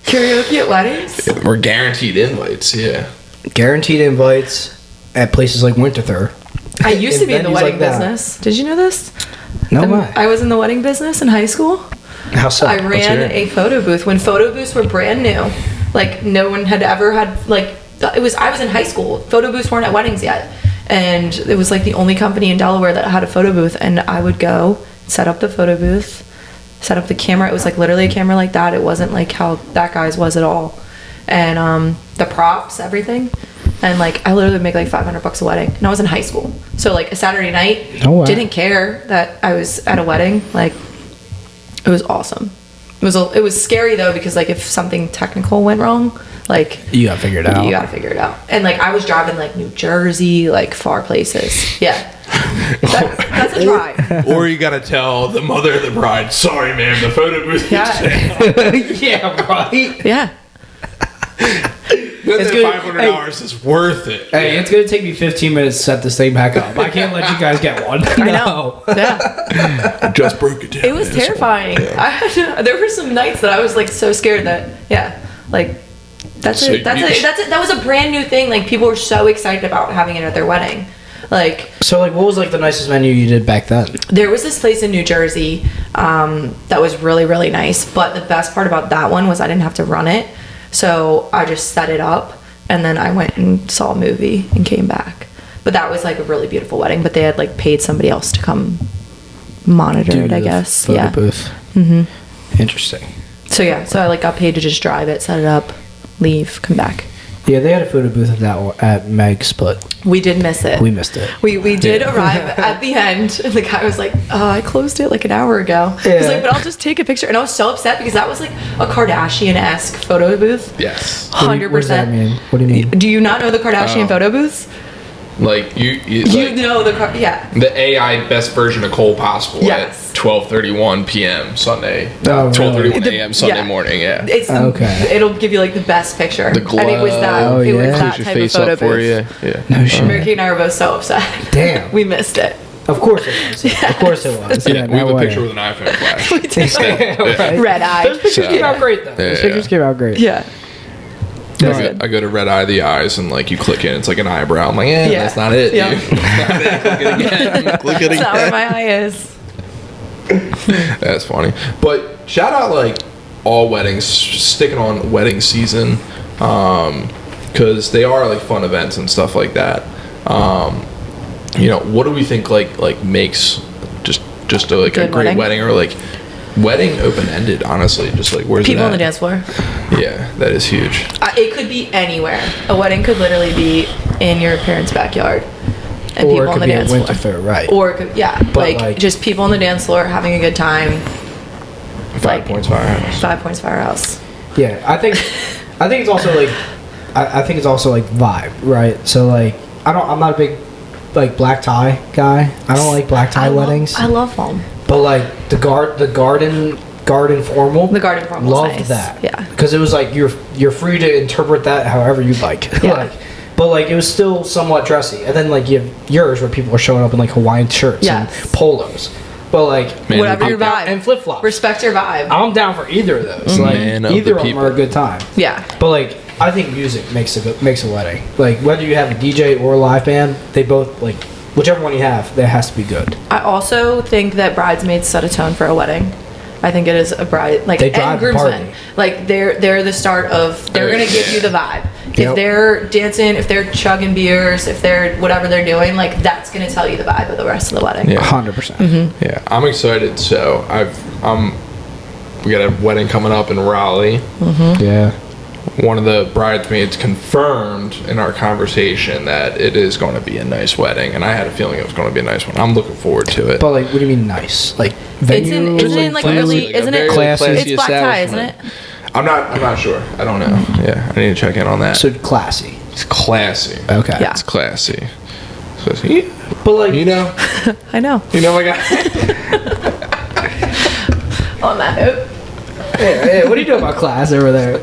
Karaoke at weddings? We're guaranteed invites. Yeah. guaranteed invites at places like Winterthur. I used to be in the venues wedding like that. business. Did you know this? No way. I was in the wedding business in high school. How so? I ran a photo booth when photo booths were brand new. Like no one had ever had like I was in high school. Photo booths weren't at weddings yet. And it was like the only company in Delaware that had a photo booth, and I would go set up the photo booth, set up the camera. It was like literally a camera like that. It wasn't like how that guy's was at all. And the props, everything. And like I literally would make like $500 a wedding, and I was in high school. So like a Saturday night, No way. didn't care that I was at a wedding. Like it was awesome. It was scary though because like if something technical went wrong, like You got to figure it out. you gotta figure it out. And like I was driving like New Jersey, like far places. Yeah, that's a drive. Or you gotta tell the mother of the bride, sorry ma'am, the photo booth is Yeah, down. yeah, right. yeah. Then It's that good. $500 is worth it. Hey, it's gonna take me 15 minutes to set this thing back up. I can't let you guys get one. I know. Yeah, I just broke it down. it was terrifying. There were some nights that I was like so scared that like that's So it. That was a brand new thing. Like people were so excited about having it at their wedding. Like So, like, what was like the nicest venue you did back then? there was this place in New Jersey that was really, really nice. But the best part about that one was I didn't have to run it. So I just set it up and then I went and saw a movie and came back. But that was like a really beautiful wedding. But they had like paid somebody else to come monitor it, I guess. Photo Yeah. booth. Mm-hmm. Interesting. So yeah, so I like got paid to just drive it, set it up, leave, come back. Yeah, they had a photo booth at Meg's, but We did miss it. we missed it. We did arrive at the end, and the guy was like, "Oh, I closed it like an hour ago." He's Yeah. like, "But I'll just take a picture," and I was so upset because that was like a Kardashian-esque photo booth. Yes. What do you- what does that 100%. mean? What do you mean? Do you not know the Kardashian Oh. photo booths? Like you You like know yeah. the AI best version of Cole Possible Yes. at 12:31 p.m. Sunday, Oh, 12:31 really? a.m. Sunday Yeah. morning. Yeah. It's Okay. It'll give you like the best picture. The And it was that. glow. It Oh, was yeah. that Push your type of face photo up for booth. you. Yeah. No shit. Mary Kate and I were both so upset. Damn. We missed it. Of course it was. Of course it was. Yeah, we have no a way. picture with an iPhone flash. Right. Red eye. Those pictures So- came out great, though. Those Yeah. pictures came out great. Yeah. I go to Red Eye the eyes and like you click in, it's like an eyebrow. I'm like, Yeah. that's not it. Yeah. Dude. That's not it. Click it again. Click it That's not where again. my eye is. That's funny. But shout out like all weddings, sticking on wedding season, because they are like fun events and stuff like that. You know, what do we think like makes just a, like a Good great wedding? wedding or like wedding open-ended, honestly. Just like, where's People it on the at? dance floor. Yeah, that is huge. It could be anywhere. A wedding could literally be in your parents' backyard, and Or people it on could the be a dance winter floor. fair, right? Or it could, yeah, But, like just people on the dance floor having a good time. 5 points firehouse. 5 points firehouse. Yeah, I think it's also like I think it's also like vibe, right? So like I'm not a big like black tie guy. I don't like black tie weddings. I love them. But like the garden formal. The garden formal. Loved Nice. that. Yeah. Because it was like you're free to interpret that however you like. Yeah. But like it was still somewhat dressy. And then like you have yours where people are showing up in like Hawaiian shirts Yes. and polos. But like Man, Whatever I'm your down- vibe. and flip flops. Respect your vibe. I'm down for either of those. Like Man of either the of them people. are a good time. Yeah. But like I think music makes a wedding. Like whether you have a DJ or a live band, they both like whichever one you have, that has to be good. I also think that bridesmaids set a tone for a wedding. I think it is a bride, like, They drive and the groomsmen. party. Like they're the start of. They're gonna give you the vibe. Yep. If they're dancing, if they're chugging beers, if they're whatever they're doing, like that's gonna tell you the vibe of the rest of the wedding. Yeah. 100%. Yeah, I'm excited. So we got a wedding coming up in Raleigh. Yeah. One of the bridesmaids confirmed in our conversation that it is going to be a nice wedding, and I had a feeling it was going to be a nice one. I'm looking forward to it. But like, what do you mean nice? Like It's venue? in, isn't it like Classy, really? like a Isn't it? very classy It's black tie, isn't establishment. it? I'm not sure. I don't know. Yeah, I need to check in on that. So classy. It's classy. Okay. Yeah. It's classy. So yeah, But like, you know, I know. my guy. On that note, hey, what are you doing about class over there?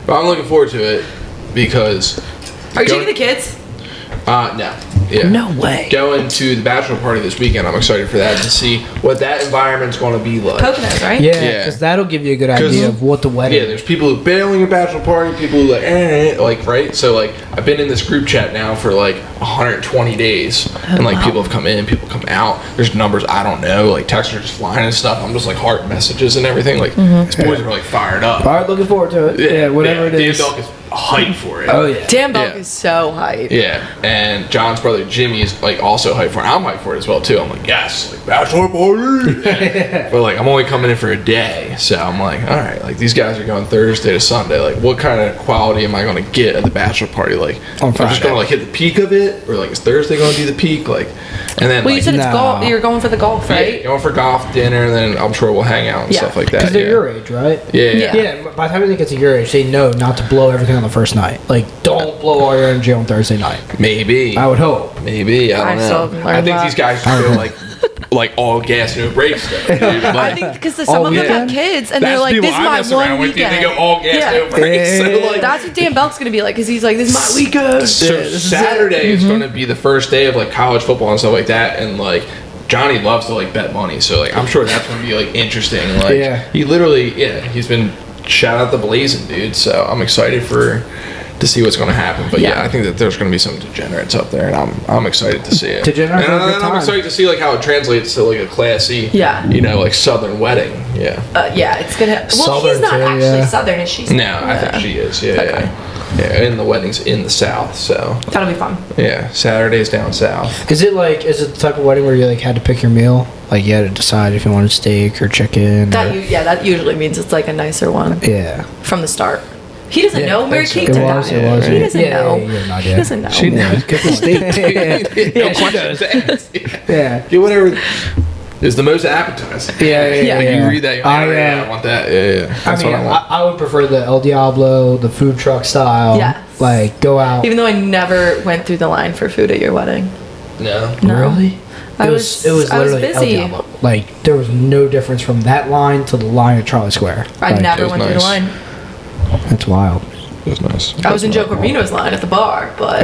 But I'm looking forward to it because. are you Go- taking the kids? No. Yeah. No way. Going to the bachelor party this weekend. I'm excited for that to see what that environment's going to be like. Poconos, right? Yeah, Yeah. because that'll give you a good idea of what the wedding. Yeah, there's people who bailing a bachelor party, people who like right. So like, I've been in this group chat now for like 120 days, and like people have come in, people come out. There's numbers I don't know, like texts are just flying and stuff. I'm just like heart messages and everything. Like these boys are like fired up. All right, looking forward to it. Yeah, whatever it is. Dan Belk is hyped for it. Oh yeah. Dan Belk Yeah. is so hype. Yeah, and John's brother Jimmy is like also hyped for it. I'm hyped for it as well too. I'm like, yes, like bachelor party. But like, I'm only coming in for a day, so I'm like, all right, like these guys are going Thursday to Sunday. Like, what kind of quality am I going to get at the bachelor party? Like, On I'm just Friday. going to like hit the peak of it, or like is Thursday going to be the peak? Like, and then Well, you like, said it's No. golf. You're going for the golf, yeah, right? going for golf dinner, and then I'm sure we'll hang out and Yeah, stuff like that. Because they're yeah. your age, right? Yeah, Yeah. Yeah, by the time they get to your age, they know not to blow everything on the first night. Like, don't blow all your energy on Thursday night. Maybe. I would hope. Maybe I I don't still know. haven't I learned think that. these guys should go like all gas no brakes. Though, dude. I Like, think because some Oh, of them yeah. have kids and they're that's like, people "This is I my mess around one with. weekend." They go all gas Yeah. no brakes. So, like, That's what Dan Belk's gonna be like, because he's like, "This is my weekend." So this is Saturday is going to be the first day of like college football and stuff like that, and like Johnny loves to like bet money, so like I'm sure that's going to be like interesting. Like Yeah. he literally, he's been shout out the blazing dude, so I'm excited to see what's going to happen. But yeah, Yeah. I think that there's going to be some degenerates up there, and I'm excited to see it. Degenerates and are a good I'm time. excited to see like how it translates to like a classy, Yeah. like Southern wedding. Yeah. Yeah, it's gonna. Well, Southern he's not too, actually yeah. Southern, is she? No, I think she is. Yeah, Okay. yeah, and the wedding's in the South, so That'll be fun. yeah, Saturday's down south. Is it the type of wedding where you like had to pick your meal? Like you had to decide if you wanted steak or chicken. That usually means it's like a nicer one Yeah. from the start. He doesn't know. Mary so. Kate It did was. that. It was. He doesn't yeah, know. Yeah, yeah, no idea. He doesn't know. She knows. Cook the steak. No questions asked. Yeah. Get whatever is the most appetizing. Yeah, yeah, Yeah. Like yeah. you read that, you're like, I want that. Yeah, yeah. That's I mean, what I want. I would prefer the El Diablo, the food truck style. Yes. Like go out. Even though I never went through the line for food at your wedding. No. No. Really? I It was literally El busy. Diablo. Like there was no difference from that line to the line at Charlie Square. I Like, never was went through the nice. line. That's wild. It was nice. I was in Joe Corvino's line at the bar, but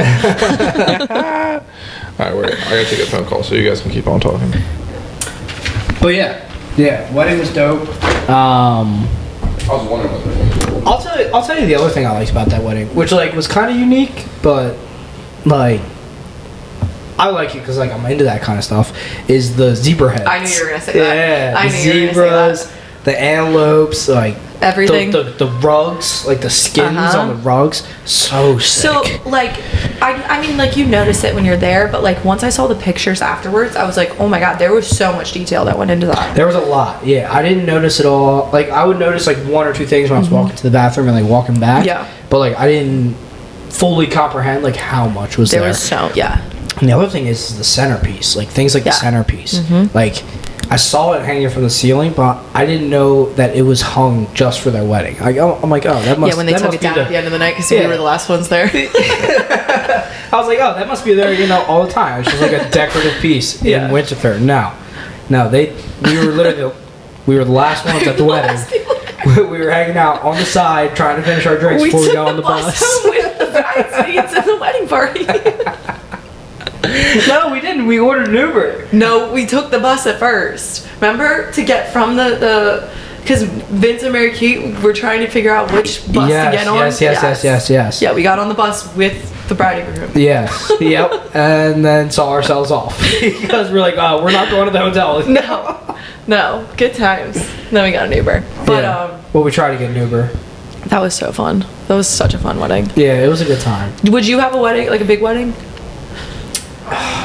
All right, I gotta take a phone call so you guys can keep on talking. But yeah, wedding was dope. I was wondering whether. I'll tell you the other thing I liked about that wedding, which like was kind of unique, but like I like it because like I'm into that kind of stuff. Is the zebra heads? I knew you were gonna say that. Yeah, I the knew you were gonna say zebras, the antelopes, like everything. The rugs, like the skins on the rugs, so sick. So, like, I mean, like, you notice it when you're there, but, like, once I saw the pictures afterwards, I was like, oh my god, there was so much detail that went into that. There was a lot, yeah. I didn't notice it all. Like, I would notice, like, one or two things when I was walking to the bathroom and, like, walking back. Yeah. But, like, I didn't fully comprehend, like, how much was there. There was so, yeah. And the other thing is the centerpiece. Like, things like the centerpiece. Like, I saw it hanging from the ceiling, but I didn't know that it was hung just for their wedding. I'm like, oh, that must. Yeah, when they took it down at the end of the night because we were the last ones there. I was like, oh, that must be there, all the time. It's just like a decorative piece in Winchester. No, we were the last ones at the wedding. We were hanging out on the side trying to finish our drinks before we got on the bus. With the bridesmaids at the wedding party. No, we didn't. We ordered an Uber. No, we took the bus at first. Remember? To get from the because Vince and Mary Kate were trying to figure out which bus to get on. Yes. Yeah, we got on the bus with the bride and groom. Yes. Yep. And then saw ourselves off because we're like, oh, we're not going to the hotel. No. Good times. Then we got an Uber. But well, we tried to get an Uber. That was so fun. That was such a fun wedding. Yeah, it was a good time. Would you have a wedding, like a big wedding?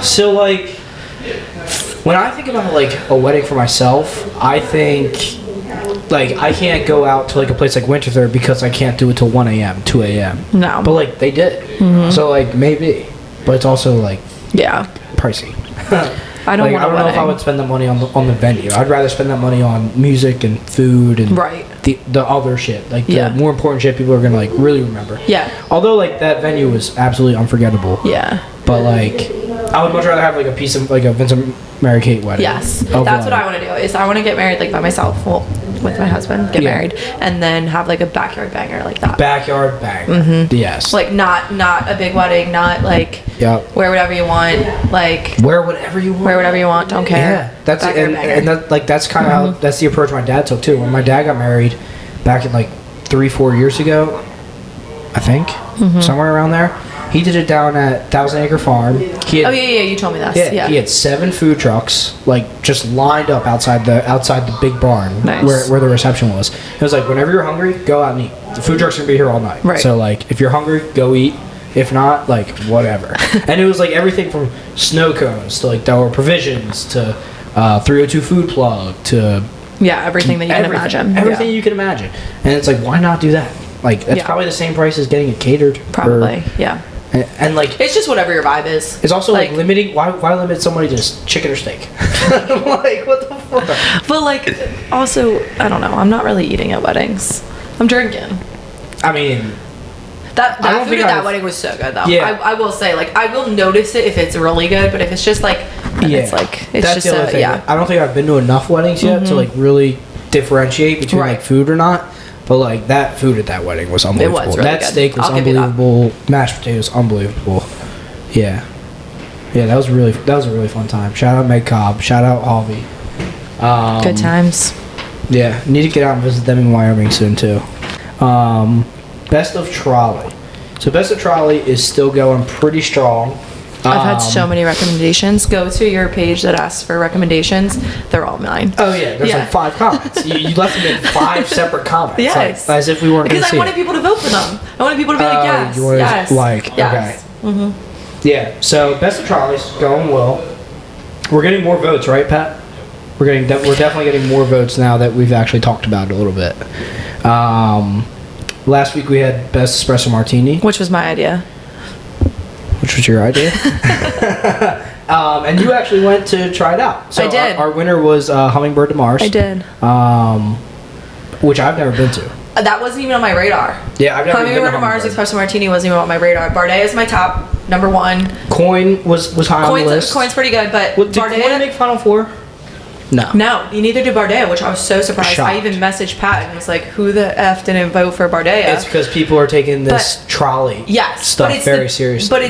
So, like, when I think about, like, a wedding for myself, I think, like, I can't go out to, like, a place like Winchester because I can't do it till 1 a.m., 2 a.m. No. But, like, they did. So, like, maybe. But it's also, like, pricey. I don't want a I don't know if I would spend that money on the venue. I'd rather spend that money on music and food and the other shit. Like, the more important shit people are going to, like, really remember. Yeah. Although, like, that venue was absolutely unforgettable. Yeah. But, like, I would much rather have, like, a piece of, like, a Vince and Mary Kate wedding. Yes. That's what I want to do. Is I want to get married, like, by myself. Well, with my husband, get married, and then have, like, a backyard banger like that. Backyard banger. Yes. Like, not a big wedding, not, like, wear whatever you want, like... Wear whatever you want. Wear whatever you want, don't care. Yeah. That's and that, like, that's kind of how, that's the approach my dad took, too. When my dad got married back in, like, 3-4 years ago, I think, somewhere around there, he did it down at Thousand Acre Farm. You told me that. Yeah, he had 7 food trucks, like, just lined up outside the big barn where the reception was. It was like, whenever you're hungry, go out and eat. The food trucks are gonna be here all night. Right. So, like, if you're hungry, go eat. If not, like, whatever. And it was like everything from snow cones to, like, there were provisions to 302 food plug to everything that you can imagine. Everything you can imagine. And it's like, why not do that? Like, that's probably the same price as getting it catered. Probably, And like, it's just whatever your vibe is. It's also like limiting. Why limit somebody to just chicken or steak? Like, what the fuck? But like, also, I don't know. I'm not really eating at weddings. I'm drinking. I mean, that food at that wedding was so good though. Yeah. I will say, like, I will notice it if it's really good, but if it's just like, it's like, it's that's just the other thing. I don't think I've been to enough weddings yet to like really differentiate between like food or not. But, like, that food at that wedding was unbelievable. It was really that good. Steak was unbelievable. Mashed potatoes, unbelievable. Yeah. Yeah, that was a really fun time. Shout out Meg Cobb. Shout out Harvey. Good times. Yeah. Need to get out and visit them in Wyoming soon, too. Best of Trolley. So, Best of Trolley is still going pretty strong. I've had so many recommendations. Go to your page that asks for recommendations. They're all mine. Oh, yeah. There's like 5 comments. You left them in 5 separate comments. Yes. Like, as if we weren't going to see Because I wanted people to vote for them. I wanted people to be like, yes. You wanted yes. Like, yes. Okay. Yeah. So, Best of Trolley's going well. We're getting more votes, right, Pat? We're definitely getting more votes now that we've actually talked about it a little bit. Last week we had Best Espresso Martini. Which was my idea. Which was your idea? And you actually went to try it out. So I did. Our winner was Hummingbird de Mars. I did. Which I've never been to. That wasn't even on my radar. Yeah, I've never been to Hummingbird de Mars Espresso Martini wasn't even on my radar. Bardet is my top number 1. Coin was high on the list. Coin's pretty good, but Did Coin make Final Four? No. No, neither did Bardet, which I was so surprised. Shocked. I even messaged Pat and was like, who the F didn't vote for Bardet? It's because people are taking this trolley stuff very seriously. But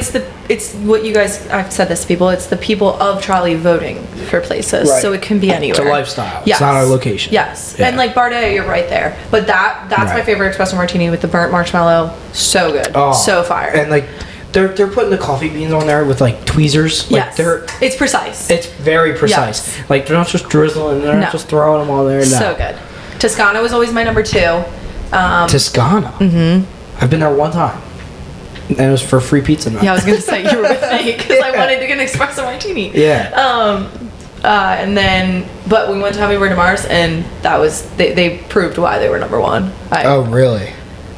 it's what you guys, I've said this to people, it's the people of trolley voting for places. Right. So it can be anywhere. It's a lifestyle. Yes. It's not a location. Yes. Yeah. And like Bardet, you're right there. But that's my favorite espresso martini with the burnt marshmallow. So good. Oh, so fire. And like, they're putting the coffee beans on there with like tweezers. Like it's precise. It's very precise. Yes. Like, they're not just drizzling, they're not just throwing them all there. No. So good. Toscano was always my number 2. Toscana. Mm-hmm. I've been there one time. And it was for free pizza night. Yeah, I was gonna say you were with me because I wanted to get an espresso martini. Yeah. And then, but we went to Javier de Mars, and that was they proved why they were number one. Oh, really?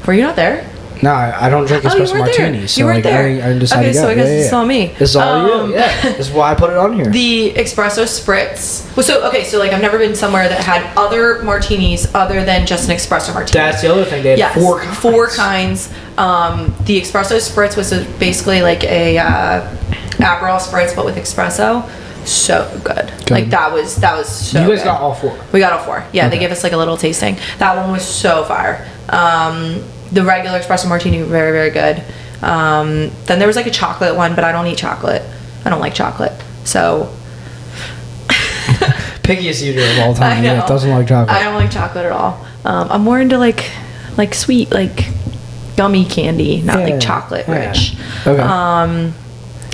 Were you not there? No, I don't drink espresso martinis. So like, I didn't decide to go. So I guess it's all me. This is all you. Yeah. This is why I put it on here. The espresso spritz. Well, so like I've never been somewhere that had other martinis other than just an espresso martini. That's the other thing. They had four kinds. The espresso spritz was basically like a Aperol spritz, but with espresso. So good. Like that was so. You guys got all four. We got all four. Yeah, Okay. they gave us like a little tasting. That one was so fire. The regular espresso martini, very, very good. Then there was like a chocolate one, but I don't eat chocolate. I don't like chocolate. So. Pickiest eater of all time. I know. Yeah, doesn't like chocolate. I don't like chocolate at all. I'm more into like sweet, like gummy candy, not like chocolate rich. Okay.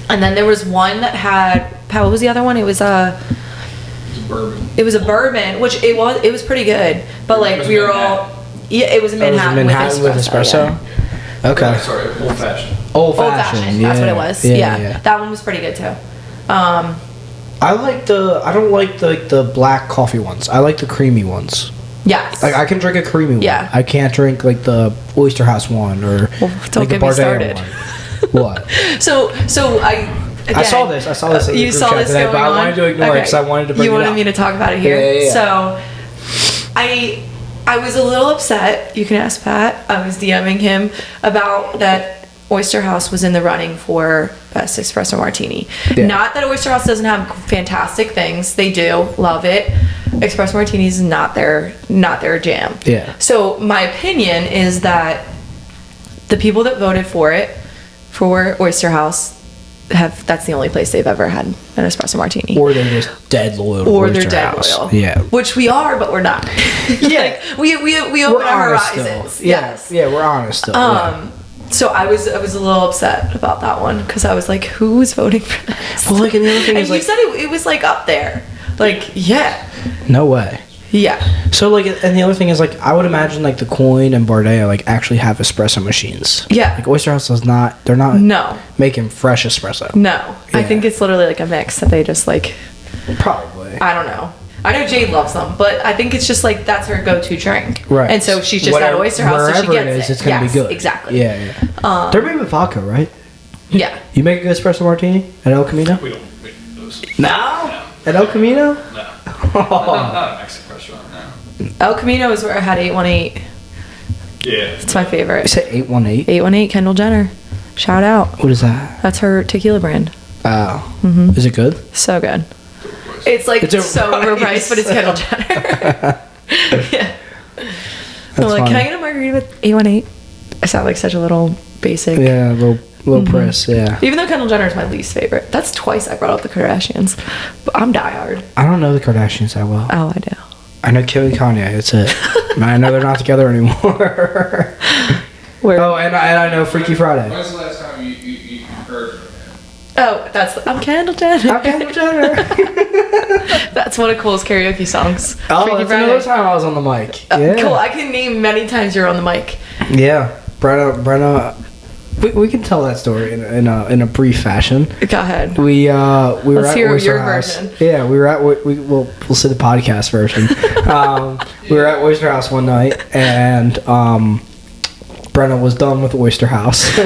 And then there was one that had, what was the other one? It was Bourbon. It was a bourbon, which it was pretty good. But like we were all, yeah, it was a Manhattan, with espresso. Yeah. Okay. Oh, sorry, old fashioned. Old fashioned. That's what it was. Yeah. That one was pretty good too. I don't like the black coffee ones. I like the creamy ones. Yes. Like I can drink a creamy one. Yeah. I can't drink like the Oyster House one or don't like get the me Bardea started. one. What? So I saw this in the you group saw chat this today, going but I on? wanted to ignore it because I wanted to bring it up. You wanted me to talk about it here? Yeah. So, I was a little upset. You can ask Pat. I was DMing him about that Oyster House was in the running for best espresso martini. Yeah. Not that Oyster House doesn't have fantastic things. They do. Love it. Espresso martinis is not their jam. Yeah. So my opinion is that the people that voted for it, for Oyster House, that's the only place they've ever had an espresso martini. Or they're just dead loyal to Or Oyster they're dead House. loyal. Yeah. Which we are, but we're not. Yeah. Like, we open our horizons. Still. Yeah. Yes. Yeah, we're honest still. Yeah. So I was a little upset about that one because I was like, who's voting for this? Well, like, and the other thing and is, you like, said it was like up there. Like, yeah. No way. Yeah. So like, and the other thing is like, I would imagine like the Coin and Bardea like actually have espresso machines. Yeah. Like Oyster House does not. They're not. No. Making fresh espresso. No. I Yeah. think it's literally like a mix that they just like, Probably. I don't know. I know Jade loves them, but I think it's just like that's her go-to drink. Right. And so she's just at Oyster House, so she Wherever gets it is, it's gonna be good. Exactly. Yeah. They're made with vodka, right? Yeah. You make a good espresso martini at El Camino? We don't make those. No. At El Camino? No. Not a Mexican restaurant, no. El Camino is where I had 818. Yeah. It's my favorite. You said 818? 818 Kendall Jenner. Shout out. What is that? That's her tequila brand. Oh. Mm-hmm. Is it good? So good. It's like It's so overpriced, but it's Kendall Jenner. Yeah. I'm like, funny. can I get a margarita with 818? I sound like such a little basic. Yeah, a little press, yeah. Even though Kendall Jenner is my least favorite. That's twice I brought up the Kardashians. But I'm diehard. I don't know the Kardashians that well. Oh, I do. I know Kim and Kanye, that's it. I know they're not together anymore. Where? Oh, and I know Freaky Friday. When's the last time you heard from him? Oh, I'm Kendall Jenner. I'm Kendall Jenner. That's one of Cole's karaoke songs. Oh, Freaky that's Friday. another time I was on the mic. Yeah. Cool. I can name many times you're on the mic. Yeah. Brenna. We can tell that story in a brief fashion. Go ahead. We were Let's at hear Oyster your House. version. Yeah, we were at we'll say the podcast version. We were at Oyster House one night, and Brenna was done with Oyster House,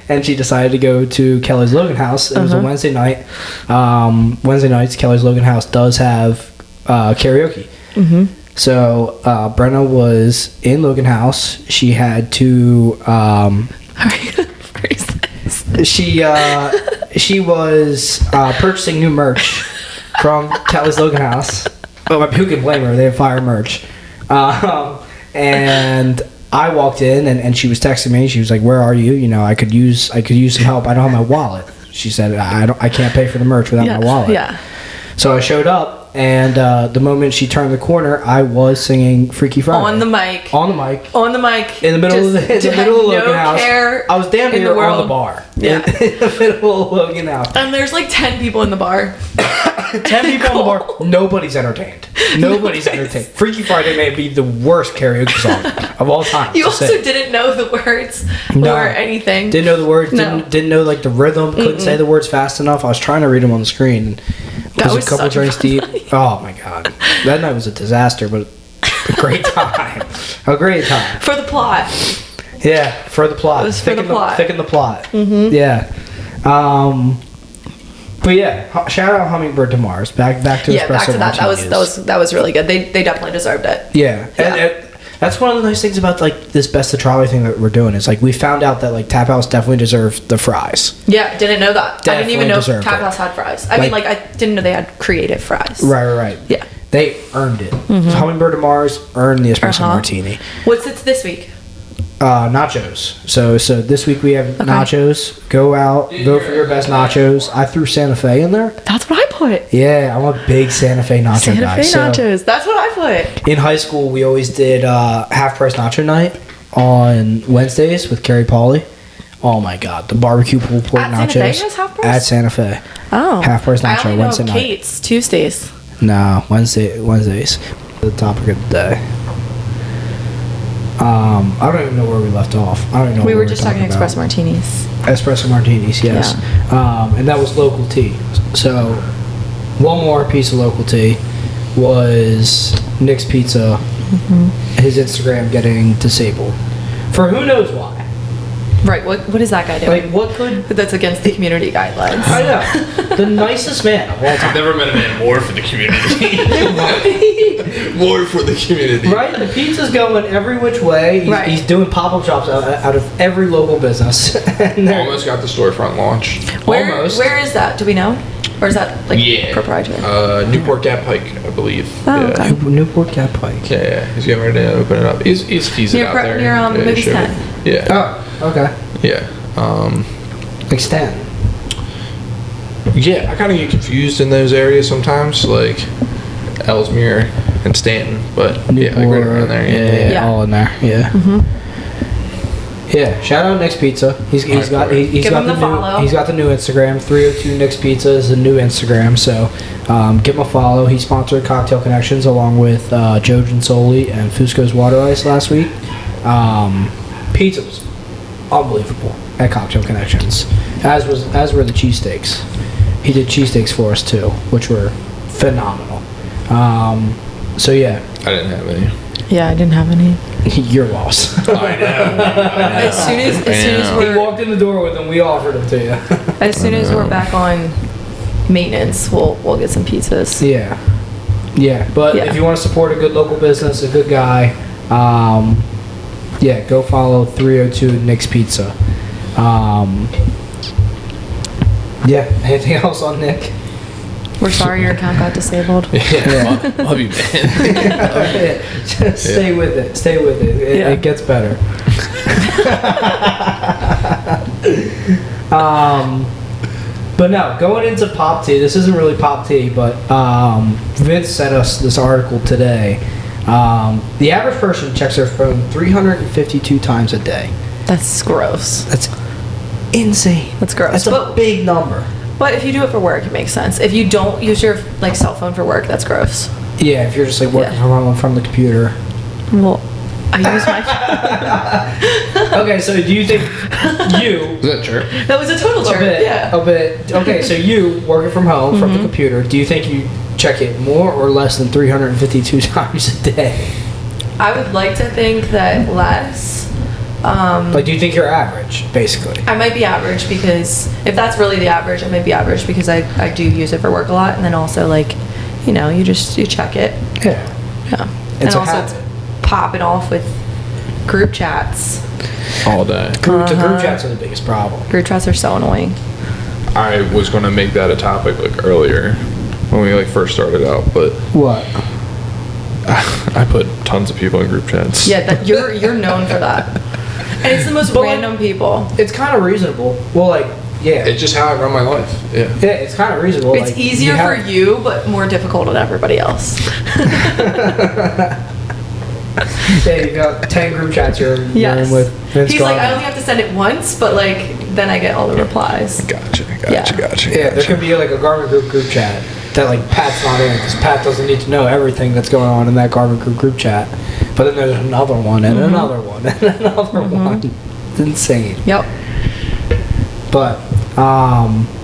and she decided to go to Kelly's Logan House. It was a Wednesday night. Wednesday nights, Kelly's Logan House does have karaoke. Mm-hmm. So Brenna was in Logan House. She had to. She was purchasing new merch from Kelly's Logan House. Oh, who can blame her? They have fire merch. And I walked in and she was texting me. She was like, "Where are you? You know, I could use some help. I don't have my wallet." She said, "I can't pay for the merch without my wallet." Yeah. So I showed up and the moment she turned the corner, I was singing Freaky Friday. On the mic. On the mic. On the mic. In the middle of the middle of Logan House. Care I was damn in near the on the world. bar. Yeah. In the middle of Logan House. And there's like 10 people in the bar. 10 people on the bar. Nobody's entertained. Nobody's entertained. Freaky Friday may be the worst karaoke song of all time. You to also sing. didn't know the words No. or anything. Didn't know the words. No. Didn't know like the rhythm. Couldn't say the words fast enough. I was trying to read them on the screen. And That was was a couple such drinks fun deep. night. Oh my god, that night was a disaster, but a great time. A great time. For the plot. Yeah, for the plot. It was for the plot. Thicken the plot. Mm-hmm. Yeah. But yeah, shout out Hummingbird to Mars. Back to Yeah, back Espresso to that. That was really good. They definitely deserved it. Yeah. Yeah. And that's one of the nice things about like this Best of Trolley thing that we're doing is like we found out that like Tap House definitely deserves the fries. Yeah, didn't know that. I didn't even know Definitely Tap deserved House had fries. I Like- mean, like I didn't know they had creative fries. Right. Yeah. They earned it. Hummingbird to Mars earned the espresso Uh-huh. martini. What's it this week? Nachos. So this week we have nachos. Go out, vote for your best nachos. I threw Santa Fe in there. That's what I put. Yeah, I'm a big Santa Fe nacho Santa guy. Fe So nachos. That's what I put. in high school, we always did half price nacho night on Wednesdays with Carrie Pauley. Oh my god, the barbecue pulled pork At nachos Santa Fe has half price? at Santa Fe. Oh. Half price I nacho only know Wednesday of night. Kate's Tuesdays. No, Wednesdays. The topic of the day. I don't even know where we left off. I don't even know. We what were just talking about. espresso martinis. Espresso martinis, yes. And that was local tea. So, one more piece of local tea was Nick's Pizza, his Instagram getting disabled. For who knows why. Right. What is that guy doing? Like, what could... That's against the community guidelines. I know. The nicest man of all I've time. never met a man more for the community. More for the community. Right? The pizza's going every which way. Right. He's doing pop-up shops out of every local business. And they're- Almost got the storefront launched. Almost. Where is that? Do we know? Or is that like proprietary? Newport Gap Pike, I believe. Oh, yeah. okay. Newport Cat Pike. Yeah, he's getting ready to open it up. He's teasing Near out Pro- there. near, Yeah, Movies sure. 10. Yeah. Oh, okay. Yeah. Extend. Yeah, I kind of get confused in those areas sometimes, like Ellesmere and Stanton, but yeah, like right around there. Yeah. Yeah. All in there. Yeah. Yeah. Shout out Nick's Pizza. He's got he's Give got him the the new follow. he's got the new Instagram. 302 Nick's Pizza is the new Instagram. So give him a follow. He sponsored Cocktail Connections along with Joe Ginsoli and Fusco's Water Ice last week. Pizza was unbelievable at Cocktail Connections. As were the cheesesteaks. He did cheesesteaks for us too, which were phenomenal. So yeah, I didn't have any. Yeah, I didn't have any. your loss. I know. As soon as He we're walked in the door with them. We offered them to you. as soon as we're back on maintenance, we'll get some pizzas. Yeah. But Yeah. if you want to support a good local business, a good guy, yeah, go follow 302 Nick's Pizza. Yeah. Anything else on Nick? We're sorry your account got disabled. Yeah. Love you, man. Just stay with it. Stay with it. Yeah. It gets better. But no, going into pop tea, this isn't really pop tea, but Vince sent us this article today. The average person checks their phone 352 times a day. That's gross. That's insane. That's gross. That's a But- big number. But if you do it for work, it makes sense. If you don't use your like cell phone for work, that's gross. Yeah, if you're just like working Yeah. from the computer. Well, I use my. Okay, so do you think you Is that chirp? That was a total a jerk. bit, Yeah. a bit. Okay, so you working from home from the computer. Do you think you check it more or less than 352 times a day? I would like to think that less. Like, do you think you're average, basically? I might be average because if that's really the average, I might be average because I do use it for work a lot, and then also like, you know, you check it. Yeah. Yeah. It's and a also habit. it's popping off with group chats. All day. The group chats are the biggest problem. Group chats are so annoying. I was going to make that a topic like earlier when we like first started out, but What? I put tons of people in group chats. Yeah, that you're known for that. And it's the most But, random people. It's kind of reasonable. Well, like, yeah. It's just how I run my life. Yeah. Yeah, it's kind of reasonable. It's like, easier for you, but more difficult on everybody else. Yeah, you got 10 group chats you're Yes. in with Vince He's like, I Garvin. only have to send it once, but like, then I get all the replies. Gotcha. Yeah. Yeah, there could be like a Garvin group chat that like Pat's not in because Pat doesn't need to know everything that's going on in that Garvin group chat. But then there's another one and another one and another one. It's insane. Yep. But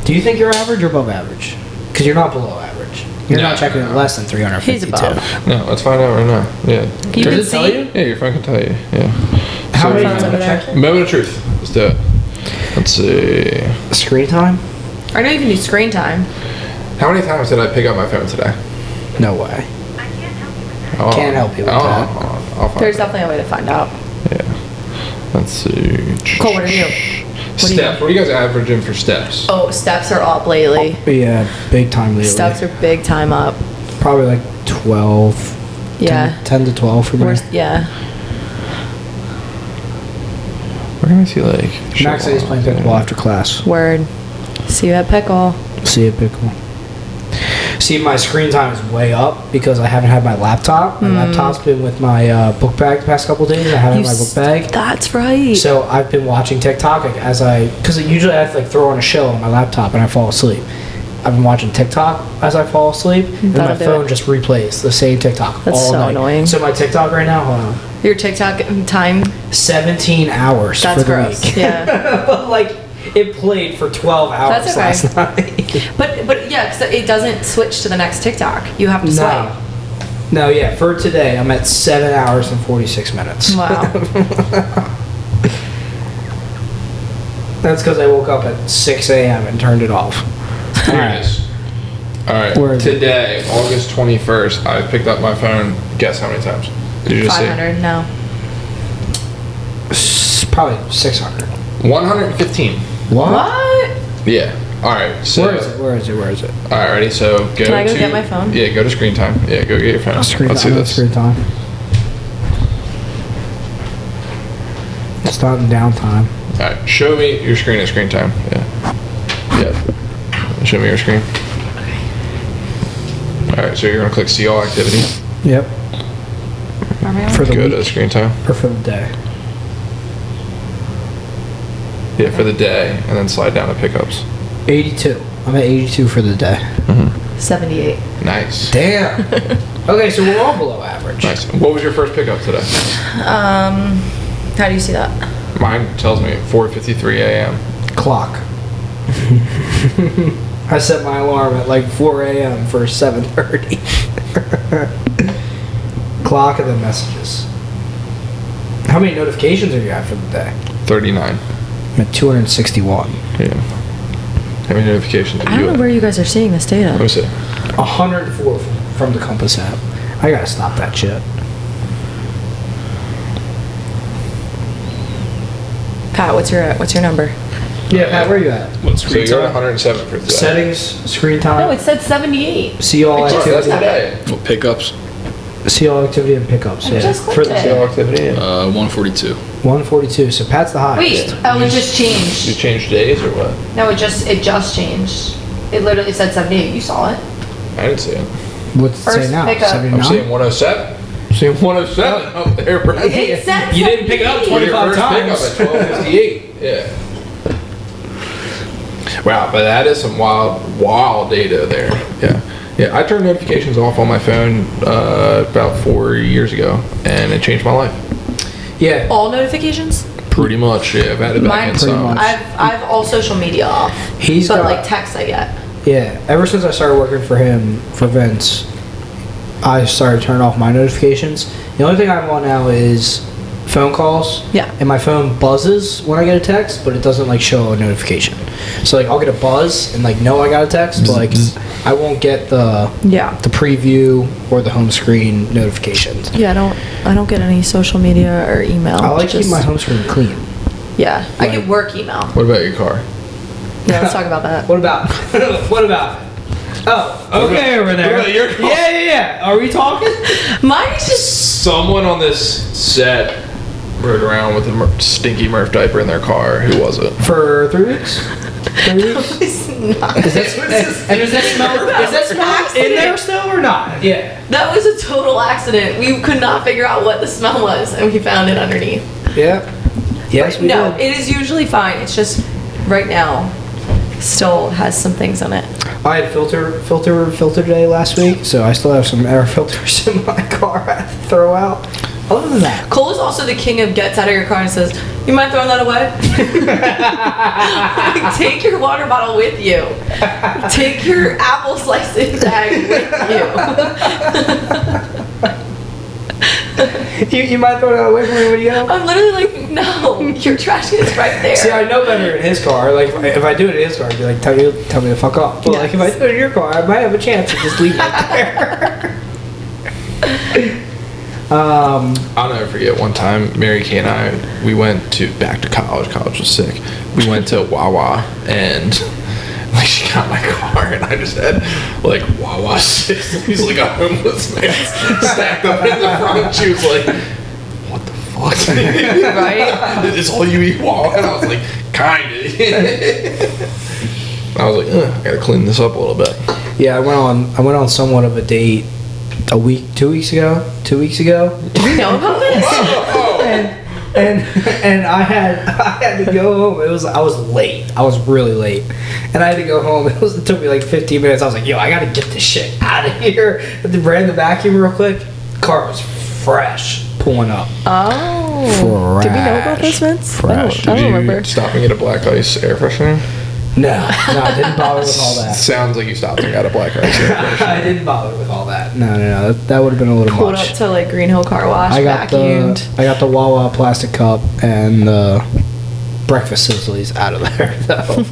do you think you're average or above average? Because you're not below average. You're No. not checking it less than 352. He's above. No, let's find out right now. Yeah. You Does can it tell see. you? Yeah, your friend can tell you. Yeah. How many Phone's over there. Moment of truth. Let's do it. Let's see. Screen time? I know you can do screen time. How many times did I pick up my phone today? No way. Oh, Can't help you with that. I'll find There's out. definitely a way to find out. Yeah. Let's see. Cole, what are you? Steps. What are you guys averaging for steps? Oh, steps are up lately. Yeah, big time lately. Steps are big time up. Probably like 12. Yeah. 10 to 12 for me. Yeah. Where can I see like? Max said he's playing pickleball after class. Word. See you at Pickle. See it, Pickle. See, my screen time is way up because I haven't had my laptop. My laptop's been with my book bag the past couple days. I haven't had my book bag. That's right. So I've been watching TikTok like, because usually I have to like throw on a show on my laptop and I fall asleep. I've been watching TikTok as I fall asleep, and That'll my do phone it. just replays the same TikTok That's all so night. annoying. So my TikTok right now, hold on, Your TikTok time. 17 hours That's for the gross. week. Yeah. But like, it played for 12 hours That's okay. last night. But yeah, because it doesn't switch to the next TikTok. You have to swipe. No, yeah, for today, I'm at 7 hours and 46 minutes. Wow. That's because I woke up at 6 a.m. and turned it off. Here it is. All right. Where is it? Today, August 21st, I picked up my phone. Guess how many times? Did you just see? 500. No. Probably 600. 115. What? Yeah. All right. So. Where is it? All right. Ready? So go. Can I go to, get my phone? Yeah. Go to screen time. Yeah. Go get your phone. Screen Let's see time. this. Screen time. It's not in downtime. All right. Show me your screen at screen time. Yeah. Yeah. Show me your screen. All right. So you're gonna click see all activity. Yep. Are we on? For the Go week to screen time. or for the day. Yeah, for the day, and then slide down to pickups. 82. I'm at 82 for the day. 78. Nice. Damn. Okay, so we're all below average. Nice. What was your first pickup today? How do you see that? Mine tells me 4:53 a.m. Clock. I set my alarm at like 4 a.m. for 7:30. Clock and then messages. How many notifications have you had for the day? 39. I'm at 261. Yeah. How many notifications I have don't you know had? where you guys are seeing this Let me data. see. 104 from the Compass app. I gotta stop that shit. Pat, what's your number? Yeah, Pat, where you at? What's So you're at 107 for today. Settings, screen No, time, it said 78. see all I just Oh, that's looked at activity, today. What pickups? see all activity and pickups. I Yeah, just for clicked the it. See all activity. Yeah. 142. 142. So Pat's the highest. Wait, oh, it just You changed. changed days or what? No, it just changed. It literally said 78. You saw it. I didn't see it. What's it say First now? pickup. I'm 79. seeing 107. I'm seeing 107 up there, bro. It said You didn't pick it up 78. Your 25 first times. pickup at 12:58. Yeah. Wow, but that is some wild data there. Yeah. Yeah, I turned notifications off on my phone about 4 years ago, and it changed my life. Yeah. All notifications? Pretty much, yeah. I've had it back Mine in pretty some. much. I've all social media off. He's but got- like text I get. Yeah, ever since I started working for him, for Vince, I started turning off my notifications. The only thing I'm on now is phone calls. Yeah. And my phone buzzes when I get a text, but it doesn't like show a notification. So like I'll get a buzz and like know I got a text, but like I won't get the Yeah. preview or the home screen notifications. Yeah, I don't get any social media or email. I like to Just- keep my home screen clean. Yeah, I Like- get work email. What about your car? Yeah, let's talk about that. What about? What about? Oh, okay, over there. what about your call? Yeah. Are we talking? Mine is just Someone on this set rode around with a stinky Murph diaper in their car. Who was it? For 3 weeks? 3 weeks? It's not. And is that smell in there still or not? Yeah. That was a total accident. We could not figure out what the smell was, and we found it underneath. Yeah. Yes, we No, did. it is usually fine. It's just right now still has some things on it. I had filter day last week, so I still have some air filters in my car I have to throw out. Other than that, Cole is also the king of gets out of your car and says, "You mind throwing that away?" Take your water bottle with you. Take your apple slicing bag with you. you might throw that away from me when you go. I'm literally like, no, your trash can is right there. See, I know better in his car. Like, if I do it in his car, I'd be like, tell me to fuck off. But like, if I do it in your car, I might have a chance to just leave it there. I'll never forget one time, Mary Kay and I, we went back to college. College was sick. We went to Wawa and like she got my car and I just had like Wawa shit. He's like a homeless man stacked up in the front. She was like, "What the fuck?" Right? Is all you eat Wawa? And I was like, kinda. I was like, I gotta clean this up a little bit. Yeah, I went on somewhat of a date 2 weeks ago. Do we know about this? and I had to go home. I was late. I was really late, and I had to go home. It took me like 15 minutes. I was like, yo, I gotta get this shit out of here. I ran the vacuum real quick. Car was fresh, pulling up. Oh. Fresh. Did we know about this, Vince? Fresh. I don't remember. Did you stop and get a black ice air freshener? No, I didn't bother with all that. Sounds like you stopped and got a black ice air freshener. I didn't bother with all that. No. That would have been a little Pulled much. up to like Green Hill Car Wash, I got vacuumed. the Wawa plastic cup and the breakfast sizzlies out of there. Though.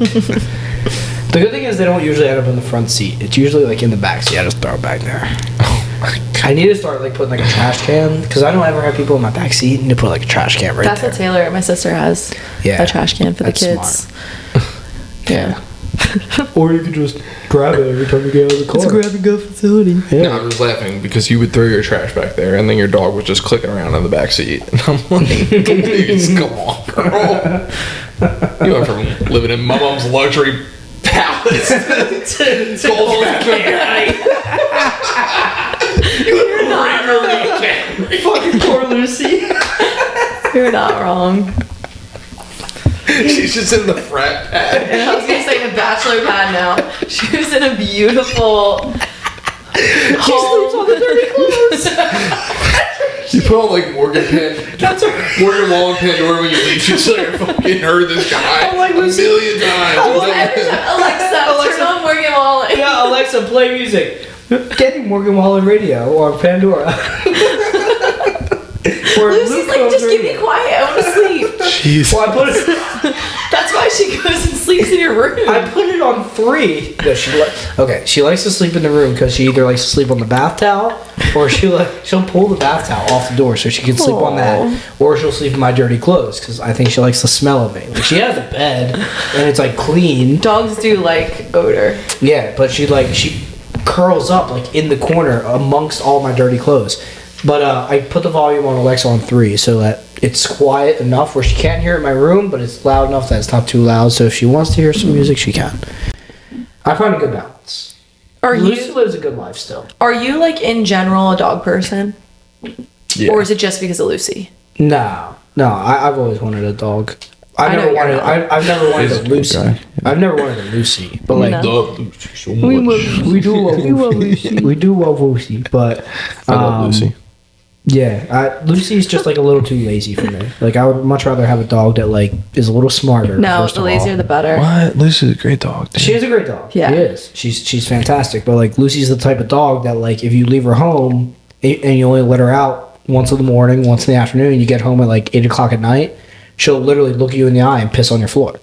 The good thing is they don't usually end up in the front seat. It's usually like in the back seat. I just throw it back there. Oh my God. I need to start like putting like a trash can because I don't ever have people in my back seat. I need to put like a trash can right That's there. what Taylor, my sister, has. Yeah, A trash can for the that's kids. Yeah. Or you could just grab it every time you get out of the car. It's a grab and go facility. Yeah. No, I'm just laughing because you would throw your trash back there and then your dog was just clicking around in the back seat. And I'm like, please, come on, girl. You went from living in my mom's luxury palace to Cole's backyard. You went from Camry. Fucking poor Lucy. You're not wrong. She's just in the frat pad. And I was gonna say the bachelor pad now. She was in a beautiful. She sleeps on the dirty clothes. You put on like Morgan Wall and Pandora when you leave. She's like, I fucking heard this guy I'm like, a million times. Well, every time Alexa, turn on Morgan Wallen. Yeah, Alexa, play music. Getting Morgan Wallen radio or Pandora. Or Lucy's like, just keep me quiet. I want to sleep. Jeez. Well, I put it. That's why she goes and sleeps in your room. I put it on 3. No, she likes to sleep in the room because she either likes to sleep on the bath towel or she'll pull the bath towel off the door so she can sleep on that, or she'll sleep in my dirty clothes because I think she likes the smell of me. Like, she has a bed and it's like clean. Dogs do like odor. Yeah, but she curls up like in the corner amongst all my dirty clothes. But I put the volume on Alexa on 3 so that it's quiet enough where she can't hear it in my room, but it's loud enough that it's not too loud. So if she wants to hear some music, she can. I find a good balance. Lucy lives a good life still. Are you like in general a dog person? Yeah. Or is it just because of Lucy? No. I've always wanted a dog. I've never wanted a Lucy. I've never wanted a Lucy, but like No. we do love Lucy. We do love Lucy, but I love Lucy. Yeah, Lucy's just like a little too lazy for me. Like I would much rather have a dog that like is a little smarter. No, first the of all. lazier the better. What? Lucy's a great dog. Dude. She is a great dog. Yeah. She is. She's fantastic. But like Lucy's the type of dog that like if you leave her home and you only let her out once in the morning, once in the afternoon, you get home at like 8 o'clock at night, she'll literally look you in the eye and piss on your floor,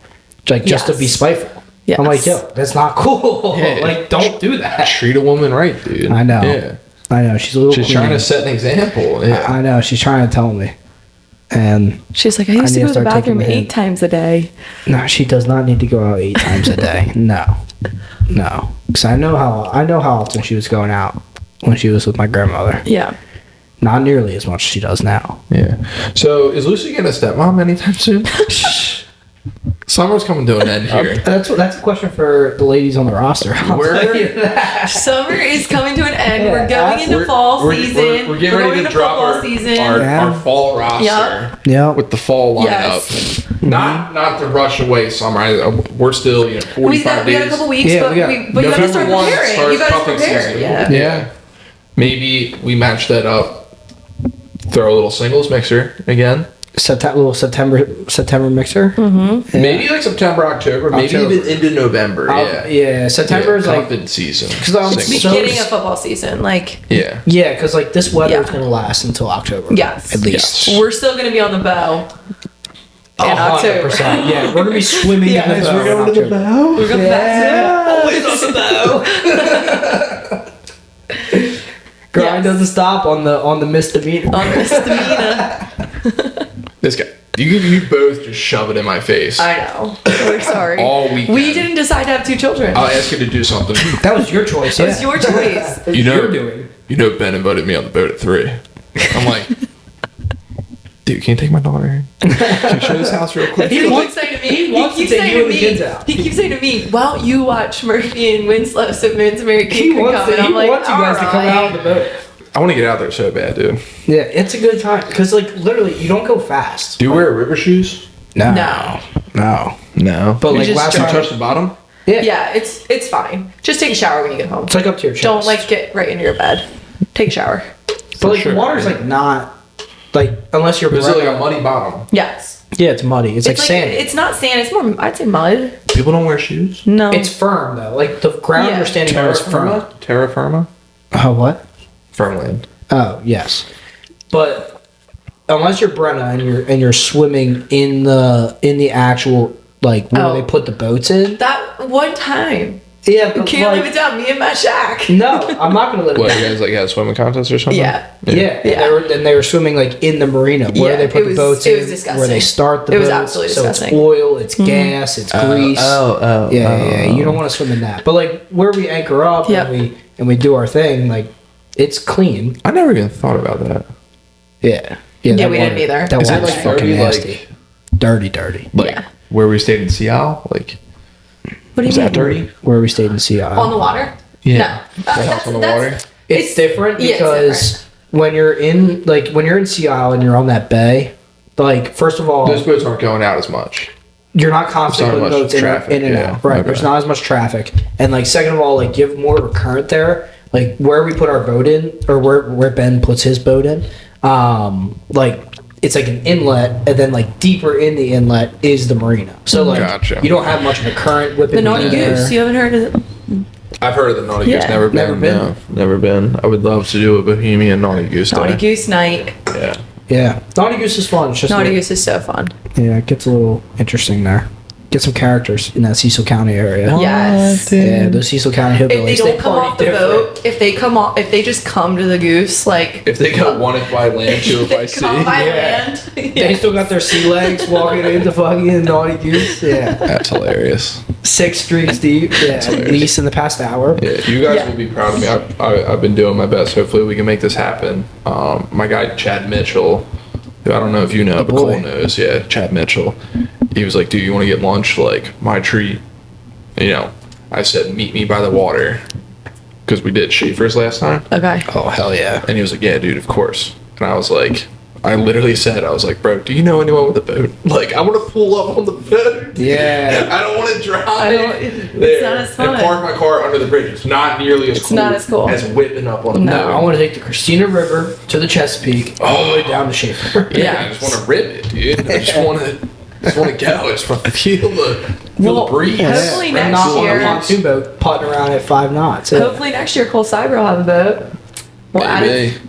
like just to be spiteful. Yes. I'm like, yo, that's not cool. Yeah. Like, don't do that. Treat a woman right, dude. I know. Yeah. I know. She's a little. She's trying to set an example. Yeah. I know. She's trying to tell me. And She's like, I used to need go to to the start taking bathroom the 8 hint. times a day. no, she does not need to go out 8 times a day. No. Because I know how often she was going out when she was with my grandmother. Yeah. Not nearly as much as she does now. Yeah. So is Lucy getting a stepmom anytime soon? Summer's coming to an end here. That's a question for the ladies on the roster. I'll tell you that. Summer is coming to an end. Yeah, we're going into fall season. We're getting ready to drop our fall roster Yeah. with the fall lineup. Yes. Not to rush away summer. We're still 45 we days. got a couple weeks, Yeah, but you have to start November 1 preparing. starts You got to pumping prepare. season. Yeah. Maybe we match that up. Throw a little singles mixer again. September mixer. Mm-hmm. Maybe like September, October, maybe even into November. Yeah. September is like cuffed season. Beginning of football season, like. Yeah. Yeah, because like this weather is gonna last until October. Yes. At least. We're still gonna be on the bow. In October. 100%. Yeah, we're gonna be swimming in the bow. We're going to the bow. We're going Always on the bow. Grind doesn't stop on the misdemeanor. On misdemeanor. This guy. You both just shove it in my face. I know. We're sorry. All weekend. We didn't decide to have 2 children. I'll ask you to do something. That was your choice. It was your choice. You're doing. Ben invited me on the boat at 3. I'm like, dude, can you take my daughter? Can you show this house real quick? He keeps saying to me, he keeps saying to me, well, you watch Murphy and Winslow, so Vince Mary King can come. And I'm like, you guys to come out on the boat. I want to get out there so bad, dude. Yeah, it's a good time because like literally you don't go fast. Do you wear river shoes? No. No. But You like just last Do you time, touch the bottom? Yeah, it's fine. Just take a shower when you get home. it's like up to your chest. Don't like get right into your bed. Take a shower. But like sure, the water's yeah. like not like unless you're. Is it like a muddy bottom? Yes. Yeah, it's muddy. It's like sand. It's not sand. It's more. I'd say mud. People don't wear shoes? No. It's firm though. Like the ground Yeah. you're standing on is firm. Terra firma? Oh what? Firmland. Oh yes, but unless you're Brenna and you're swimming in the actual like where they put the boats in. That one time. Yeah, You but can't like, live it down. Me and my shack. No, I'm not gonna live it What, down. you guys like had a swimming contest or something? Yeah. Yeah, and they were swimming like in the marina where Yeah, they put it the was- boats it in, was disgusting. where they start the It was boats. absolutely so disgusting. it's oil, it's gas, it's grease. Yeah. You don't want to swim in that. But like where we anchor up Yep. and we do our thing, like it's clean. I never even thought about that. Yeah, Yeah, we didn't either. That Is it, water's like, fucking dirty, nasty. like- Dirty. Like Yeah. where we stayed in Seattle? Like, What do you is mean? that dirty? Where we stayed in Sea Isle. On the water? Yeah. No. The house on the water? It's different yeah, it's because when you're in Sea Isle and you're on that bay, like first of all, Those boats aren't going out as much. you're not constantly There's not putting much boats traffic, in and yeah. out. Right. Okay. There's not as much traffic. And like second of all, like you have more of a current there. Like where we put our boat in or where Ben puts his boat in, like it's like an inlet and then like deeper in the inlet is the marina. So like Gotcha. you don't have much of a current whipping The Naughty in there. Goose. You haven't heard of it? I've heard of the Naughty Yeah. Goose. Never been. No, never been. I would love to do a Bohemian Naughty Goose Naughty day. Goose night. Yeah. Yeah. Naughty Goose is fun. It's just Naughty like- Goose is so fun. Yeah, it gets a little interesting there. Get some characters in that Cecil County area. Yes. Yeah, those Cecil County hillbillies. If they don't come party off the different. boat, if they just come to the Goose, like If they got one if by land, two if by they sea. come by Yeah. land. They still got their sea legs walking into fucking Naughty Goose. Yeah. That's hilarious. 6 streets deep. Yeah, at hilarious. least in the past hour. Yeah, you guys Yeah. will be proud of me. I've been doing my best. Hopefully, we can make this happen. My guy Chad Mitchell, who I don't know if you know, but boy. Cole knows. Yeah, Chad Mitchell. He was like, "Dude, you want to get lunch? Like my treat." And, I said, "Meet me by the water," because we did Schaefer's last time. Okay. Oh, hell yeah. And he was like, "Yeah, dude, of course." And I was like, I literally said, I was like, "Bro, do you know anyone with a boat? Like, I want to pull up on the boat. Yeah. I don't want to drive. It's there not as fun. And park my car under the bridge. It's not nearly as It's not as cool. as whipping up on a No, I boat. want to take the Christina River to the Chesapeake, all the way down to Schaefer. Yeah, I just want to rip it, dude. I just want to go. I just want to feel the breeze. Hopefully And next not on a year. pontoon boat putting around at 5 knots. Yeah. Hopefully next year Cole Cyber will have a boat. We'll add it.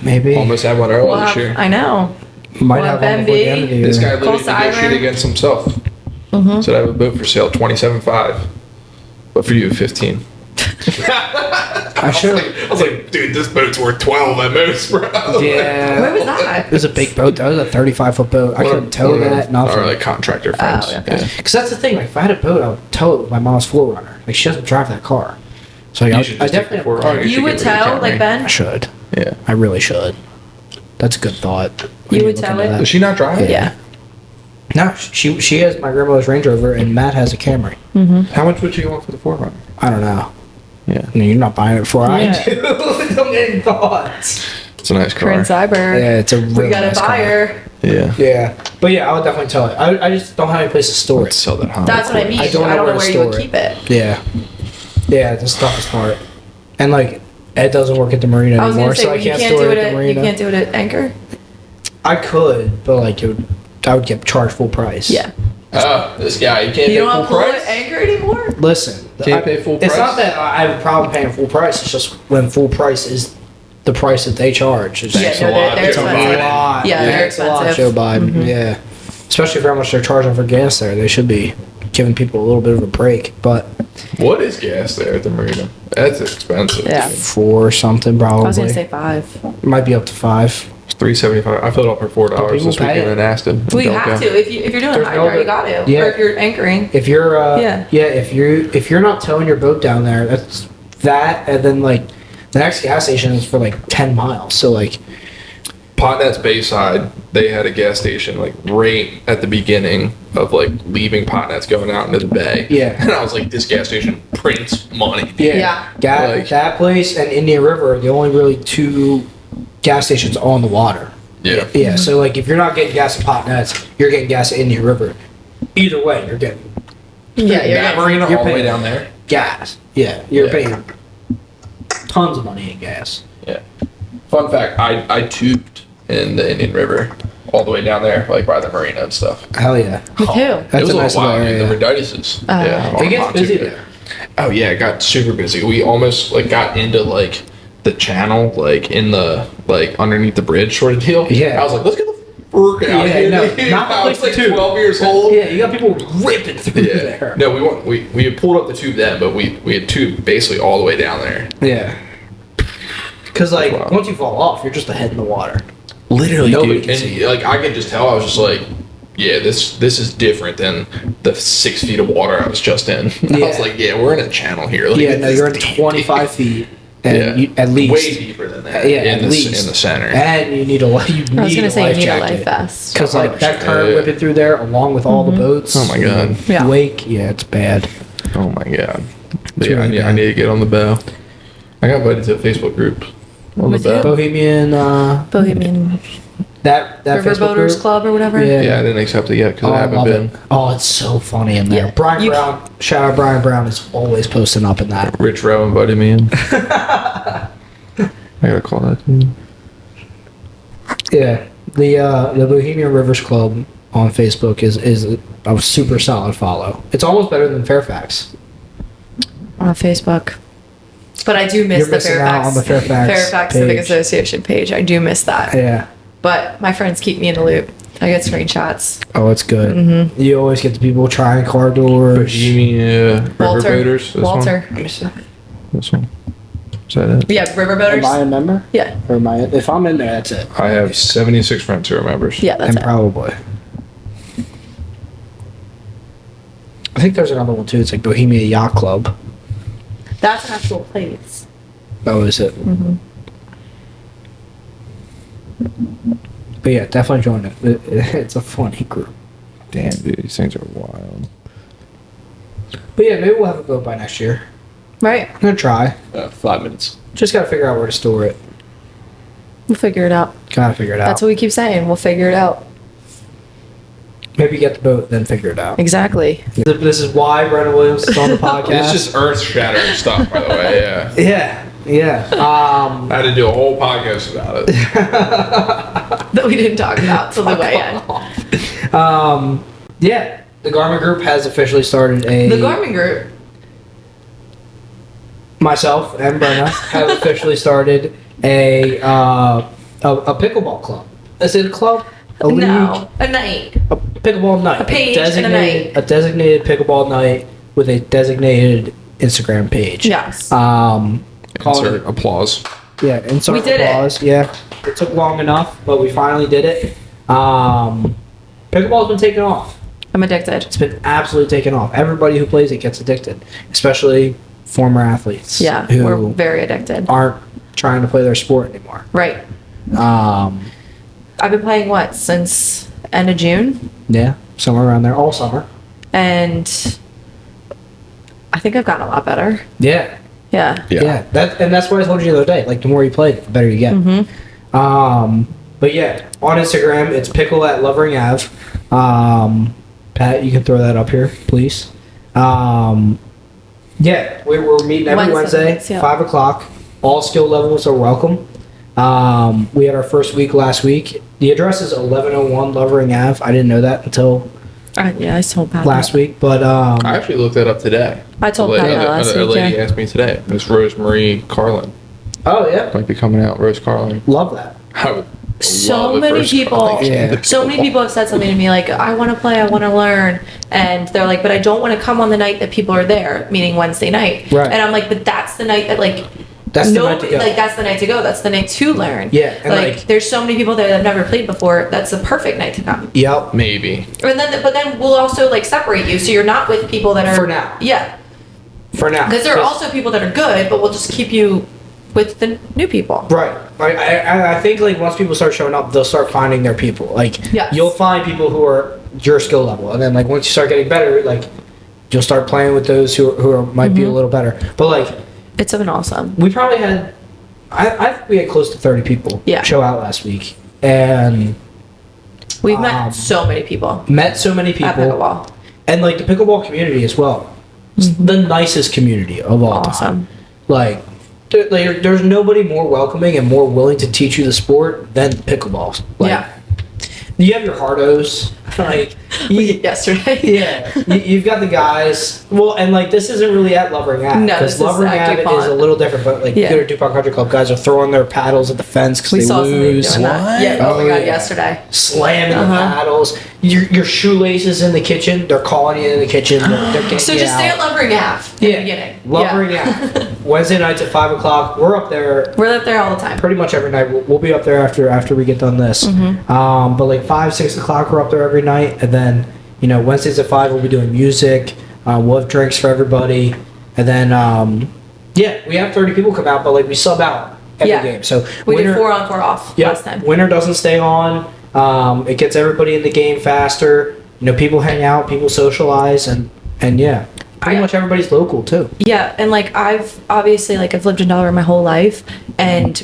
Maybe. Almost had one earlier We'll this have, year. I know. Might we'll have have one before the end of the year. This guy Cole literally negotiated Cyber. against himself. Said I have a boat for sale, 27.5, but for you, 15. I should have. I was like, dude, this boat's worth 12 at most, bro. Yeah. Where was that? It was a big boat. That was a 35-foot boat. I couldn't tow that. Nothing. Or like contractor friends. yeah. Because that's the thing. Like, if I had a boat, I would tow it with my mom's 4Runner. Like, she doesn't drive that car. So You I should just take definitely the 4Runner. You would should get rid of tell, the like Camry. Ben? I should. Yeah. I really should. That's a good thought. You We would need to tow look into it? Does she not drive? Yeah. No, she has my grandmother's Range Rover, and Matt has a Camry. How much would she want for the 4Runner? I don't know. Yeah. I mean, you're not buying it before Yeah. I do. Don't get any thoughts. It's a nice car. Prince Cyber. Yeah, it's a really We got nice a car. buyer. Yeah. Yeah, but yeah, I would definitely tell it. I just don't have any place to store Let's it. sell that Honda. That's what I mean. I I don't don't, know know where to where you would store keep it. Yeah, yeah, the stuff is smart, and like it doesn't work at the marina I was anymore, gonna say so I you can't can't store do it it at the at marina. you can't do it at Anchor. I could, but like I would get charged full price. Yeah. Oh, this guy, you can't You pay don't full have pull price? at Anchor anymore. Listen, Can't pay full It's price? not that I have a problem paying full price. It's just when full price is the price that they charge. It's Thanks Yeah, a no, lot, they're it's a Joe expensive. Biden. lot. Yeah, they're it's a lot, expensive. Joe Biden. Yeah, especially for how much they're charging for gas there. They should be giving people a little bit of a break. But What is gas there at the marina? That's expensive. Yeah. dude. 4 or something probably. I was gonna say 5. It might be up to 5. It's $3.75. I filled up for $4 people this pay weekend it. in Aston. Well, you Don't have go. to if you're doing There's hydro, no other- you got to. Yeah. Or if you're anchoring. If you're Yeah. if you're not towing your boat down there, that's that, and then like the next gas station is for like 10 miles. So like Potnet's Bayside, they had a gas station like right at the beginning of like leaving Potnet's going out into the bay. Yeah. And I was like, this gas station prints money. Yeah. that place and Indian River are the only really 2 gas stations on the water. Yeah. Yeah, so like if you're not getting gas at Potnets, you're getting gas at Indian River. Either way, you're getting Yeah, you're That getting- marina you're all the way paying- down there. gas. Yeah, you're Yeah. paying tons of money in gas. Yeah. Fun fact, I tubed in the Indian River all the way down there, like by the marina and stuff. Hell yeah. With who? That's it was a a nice little wild, little dude. area. The Reditis. Yeah. It gets busy tubed there. Oh yeah, it got super busy. We almost like got into like the channel, like in the like underneath the bridge sort of deal. Yeah. I was like, let's get the frick out Yeah, here. no, dude. not the I was place like to tube. 12 years old. Yeah, you got people ripping through Yeah. there. No, we had pulled up the tube then, but we had tubed basically all the way down there. Yeah. Because like Wow. once you fall off, you're just a head in the water. Literally, Nobody dude. can see And it. like I could just tell, I was just like, yeah, this is different than the 6 feet of water I was just in. I Yeah. was like, yeah, we're in a channel here. Like, Yeah, this no, is you're in deep. 25 feet, and Yeah. you, at least. Way deeper than that. Yeah, in at the least in the center. And you need a life. You I was need gonna a say life you need a jacket. life vest. Because like that 100%, current yeah. whipping through there, along with all the boats. Oh my God. Yeah. Wake, yeah, it's bad. Oh my god. It's Yeah, really I bad. need to get on the bow. I got invited to a Facebook group on With the bow. Bohemian, Bohemian that River Facebook Boaters group. Club or whatever. Yeah. Yeah, I didn't accept it yet because Oh, I I haven't love been. it. Oh, it's so funny in there. Yeah. Brian You- Brown, shout out Brian Brown is always posting up in that. Rich Rowe invited me in. I gotta call that dude. Yeah, the Bohemian Rivers Club on Facebook is a super solid follow. It's almost better than Fairfax. On Facebook. But I do miss You're the missing out Fairfax. on the Fairfax Civic page. Association page. I do miss that. Yeah. But my friends keep me in the loop. I get screenshots. Oh, it's good. Mm-hmm. You always get the people trying car doors. Bohemia River Walter. Boaters. This Walter. One? This one. Is that it? Yeah, River Boaters. Am I a member? Yeah. Or am I? If I'm in there, that's it. I have 76 friends who are members. Yeah, that's And it. probably. I think there's another one too. It's like Bohemia Yacht Club. That's an actual place. Oh, is it? Mm-hmm. But yeah, definitely join it. It's a funny group. Damn, dude, these things are wild. But yeah, maybe we'll have a boat by next year. Right. I'm gonna try. 5 minutes. Just gotta figure out where to store it. We'll figure it out. Gotta figure it out. That's what we keep saying. We'll figure it out. Maybe get the boat, then figure it out. Exactly. This is why Brenna Williams is on the podcast. It's just earth-shattering stuff, by the way. Yeah. Yeah. I had to do a whole podcast about it. That we didn't talk about till the way end. Yeah. The Garmin Group has officially started a. The Garmin Group. Myself and Brenna have officially started a pickleball club. Is it a club? A league? No, a night. A pickleball night. A page and a night. A designated pickleball night with a designated Instagram page. Yes. Call Insert it, applause. yeah, insert We did it. applause. Yeah. It took long enough, but we finally did it. Pickleball's been taken off. I'm addicted. It's been absolutely taken off. Everybody who plays it gets addicted, especially former athletes. Yeah, who we're very addicted. aren't trying to play their sport anymore. Right. I've been playing since end of June, Yeah, somewhere around there, all summer. and I think I've gotten a lot better. Yeah. Yeah. Yeah, that's what I told you the other day. Like, the more you play, the better you get. But yeah, on Instagram, it's Pickle at Lovering Ave. Pat, you can throw that up here, please. Yeah, we're meeting every Wednesday, yeah. 5 o'clock. All skill levels are welcome. We had our first week last week. The address is 1101 Lovering Ave. I didn't know that until Yeah, I told Pat last that. week, but I actually looked that up today. I told Pat that last A week, lady yeah. asked me today. Miss Rosemarie Carlin oh yeah, might be coming out. Rose Carlin. love that. I would So love it many for people, Carlin. Yeah. so many people have said something to me like, I want to play, I want to learn. And they're like, but I don't want to come on the night that people are there, meaning Wednesday night. Right. And I'm like, but that's the night that That's the night to go. that's the night to go. That's the night to learn. Yeah, and like- there's so many people that have never played before. That's the perfect night to come. Yep. Maybe. And then, but then we'll also separate you, so you're not with people that are For now. Yeah, For now. because there are also people that are good, but we'll just keep you with the new people. Right. Like, I think like once people start showing up, they'll start finding their people. Like, Yes. you'll find people who are your skill level, and then like once you start getting better, like you'll start playing with those who might be a little better. But like It's been awesome. we probably had, I think we had close to 30 people Yeah. show out last week, and We've met so many people met so many at people, pickleball. and like the pickleball community as well. It's the nicest community of all time. Awesome. Like, there's nobody more welcoming and more willing to teach you the sport than pickleball. Like, Yeah. You have your hardos, like, Yesterday. yeah, you've got the guys. Well, and like this isn't really at Lovering Ave, No, this because is Lovering at Ave DuPont. is a little different. But like, Yeah. you go to DuPont Country Club, guys are throwing their paddles at the fence because We they saw somebody lose. doing that. Yeah. Oh, my god, yesterday. Slamming the Uh-huh. paddles. Your shoelaces in the kitchen. They're calling you in the kitchen. They're getting So you just stay out. at Lovering Ave in the beginning. Lovering Ave. Wednesday nights at 5 o'clock. We're up there We're up there all the time. pretty much every night. We'll be up there after we get done this. Mm-hmm. But like 5, 6 o'clock, we're up there every night, and then Wednesdays at 5 we'll be doing music. We'll have drinks for everybody, and then yeah, we have 30 people come out, but like we sub out every Yeah. game. So We did 4 on 4 off Yep. last time. Winter doesn't stay on. It gets everybody in the game faster. People hang out, people socialize, and yeah, pretty much everybody's local too. Yeah, and I've obviously I've lived in Delaware my whole life, and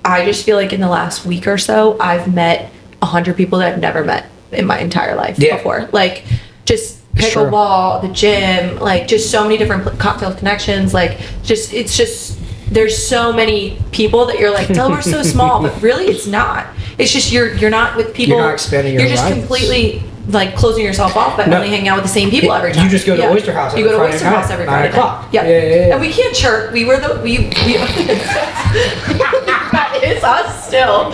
I just feel like in the last week or so I've met 100 people that I've never met in my entire life Yeah. before. Just It's true. pickleball, the gym, just so many different cocktail connections. It's just there's so many people that you're like, Delaware's so small, but really it's not. It's just you're not with people. You're not expanding your You're just horizons. completely closing yourself off by No. only hanging out with the same people every time. You just go to Oyster House You every go to Friday Oyster night, House every 9 Friday o'clock. night. Yeah. Yeah. And we can't chirp. We were we that is us still.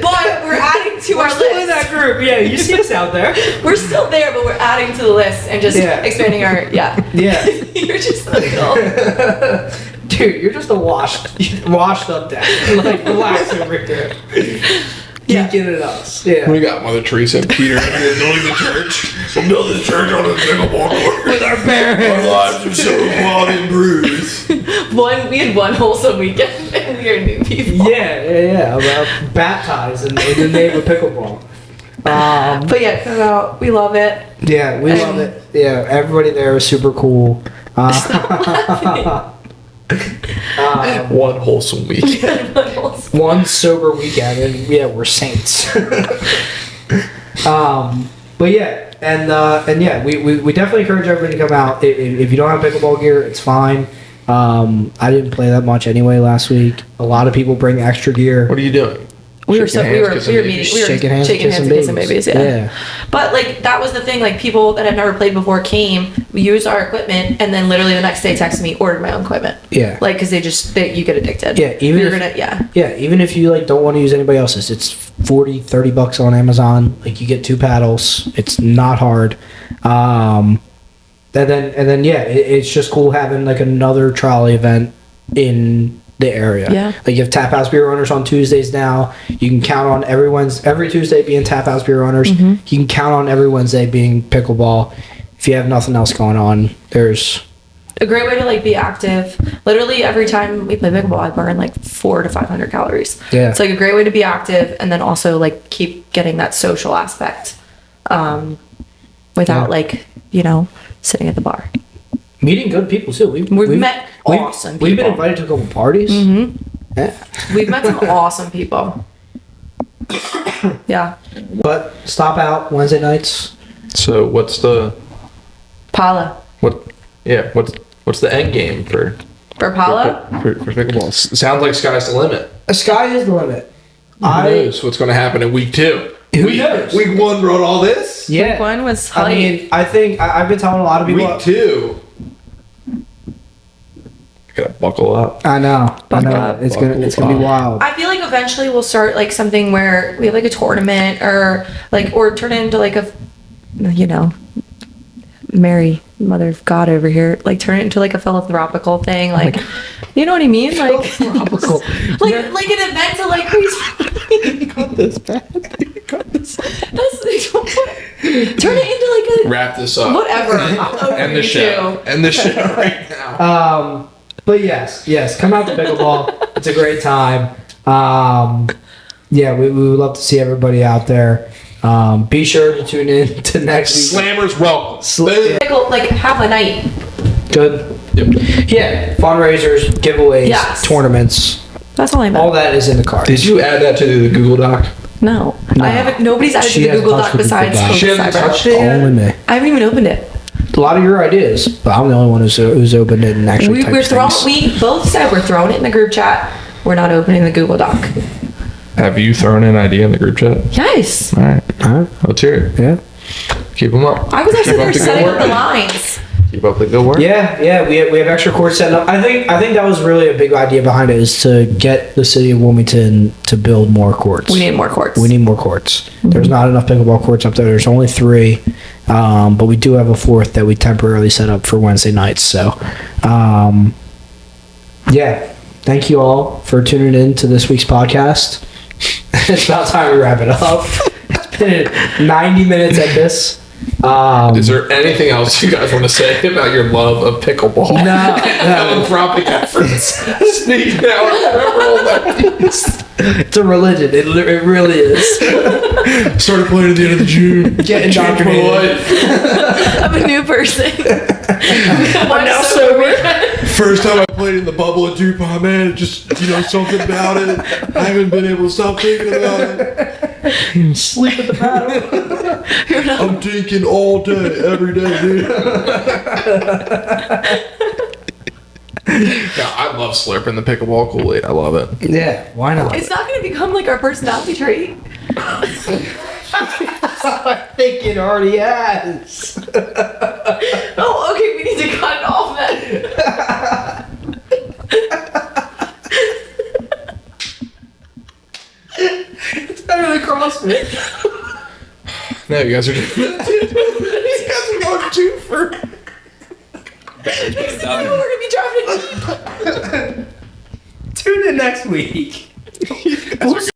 But we're adding to our Still in list. that group, yeah. You see us out there. We're still there, but we're adding to the list and just Yeah. expanding our Yeah. You're just a little. Dude, you're just a washed up dad. Relax over here. Yeah. Geeking at us. Yeah. We got Mother Teresa and Peter building the church. We'll build the church on a pickleball court. With our bare Our hands. lives are so quality and bruised. We had one wholesome weekend and we are new people. Yeah. About baptized in the name of pickleball. But yeah, come out. We love it. Yeah, we love it. Yeah, everybody there was super cool. One wholesome week. One sober weekend, and yeah, we're saints. But yeah, and yeah, we definitely encourage everybody to come out. If you don't have pickleball gear, it's fine. I didn't play that much anyway last week. A lot of people bring extra gear. What are you doing? We were Shaking hands, kissing babies. Shaking hands, and kissing kissing babies. Yeah. Yeah. But that was the thing. People that had never played before came, we used our equipment, and then literally the next day texted me, ordered my own equipment. Yeah. Because you get addicted. Yeah, even You're if- gonna Yeah, even if you don't want to use anybody else's, it's $40-$30 on Amazon. You get 2 paddles. It's not hard. And then yeah, it's just cool having another trolley event in the area. Yeah. You have Tap House Beer Runners on Tuesdays now. You can count on every Tuesday being Tap House Beer Runners. Mm-hmm. You can count on every Wednesday being pickleball. If you have nothing else going on, there's a great way to like be active. Literally every time we play pickleball, I burn like 400 to 500 calories. Yeah. It's like a great way to be active and then also like keep getting that social aspect, without like, sitting at the bar. Meeting good people too. We've met awesome We've been people. invited to a couple parties. Mm-hmm. Yeah. We've met some awesome people. Yeah. But stop out Wednesday nights. So what's the Paula. what's the end game for Paula? for pickleball? Sounds like sky's the limit. The sky is the limit. Who knows what's going to happen in week 2? Who knows? Week 1 brought all this. Yeah. Week 1 was I hype. mean, I think I've been telling a lot of people. Week 2. Gotta buckle up. I know. Buckle up. It's gonna be wild. I feel like eventually we'll start like something where we have like a tournament or turn it into like a, Mary, Mother of God over here, like turn it into like a philanthropical thing, like, you know what I mean? Like, Philanthropical. like an event to like raise money. You got this, man. You got this. Turn it into like a Wrap this up. whatever. End the show. End the show right now. But yes, come out to pickleball. It's a great time. We would love to see everybody out there. Be sure to tune in to next week. Slammers welcome. Like have a night. Good. Yep. Yeah, fundraisers, giveaways, Yes. tournaments. That's all I meant. All that is in the cards. Did you add that to the Google Doc? No. No. I haven't. Nobody's added to She the hasn't Google touched Doc the Google besides Doc. Coach She hasn't Cyber. touched it yet? Only me. I haven't even opened it. A lot of your ideas, but I'm the only one who's opened it and actually We typed things. We both said we're throwing it in the group chat. We're not opening the Google Doc. Have you thrown an idea in the group chat? Yes. All right. All right. Let's hear it. Yeah. Keep them up. I was actually Keep up there the good setting up work. the lines. Keep up the good work. Yeah, we have extra courts set up. I think that was really a big idea behind it, is to get the city of Wilmington to build more courts. We need more courts. We need more courts. There's not enough pickleball courts up there. There's only 3, but we do have a 4th that we temporarily set up for Wednesday nights. So, thank you all for tuning in to this week's podcast. It's about time we wrap it up. It's been 90 minutes at this. Is there anything else you guys want to say about your love of pickleball? No. Philanthropic efforts. Sneaking out all that. It's a religion. It really is. Started playing at the end of June. Get Changed my indoctrinated. life. I'm a new person. I'm now sober. First time I played in the bubble at DuPont, man, it just, something about it. I haven't been able to stop thinking about it. Sleep at the paddle. I'm thinking all day, every day, dude. Yeah, I love slurping the pickleball Kool-Aid. I love it. Yeah, why not? It's not going to become like our personality trait. I think it already has. Oh, okay. We need to cut it off then. It's better than CrossFit. No, you guys are just... These guys are going too for... We're going to be driving a Jeep. Tune in next week.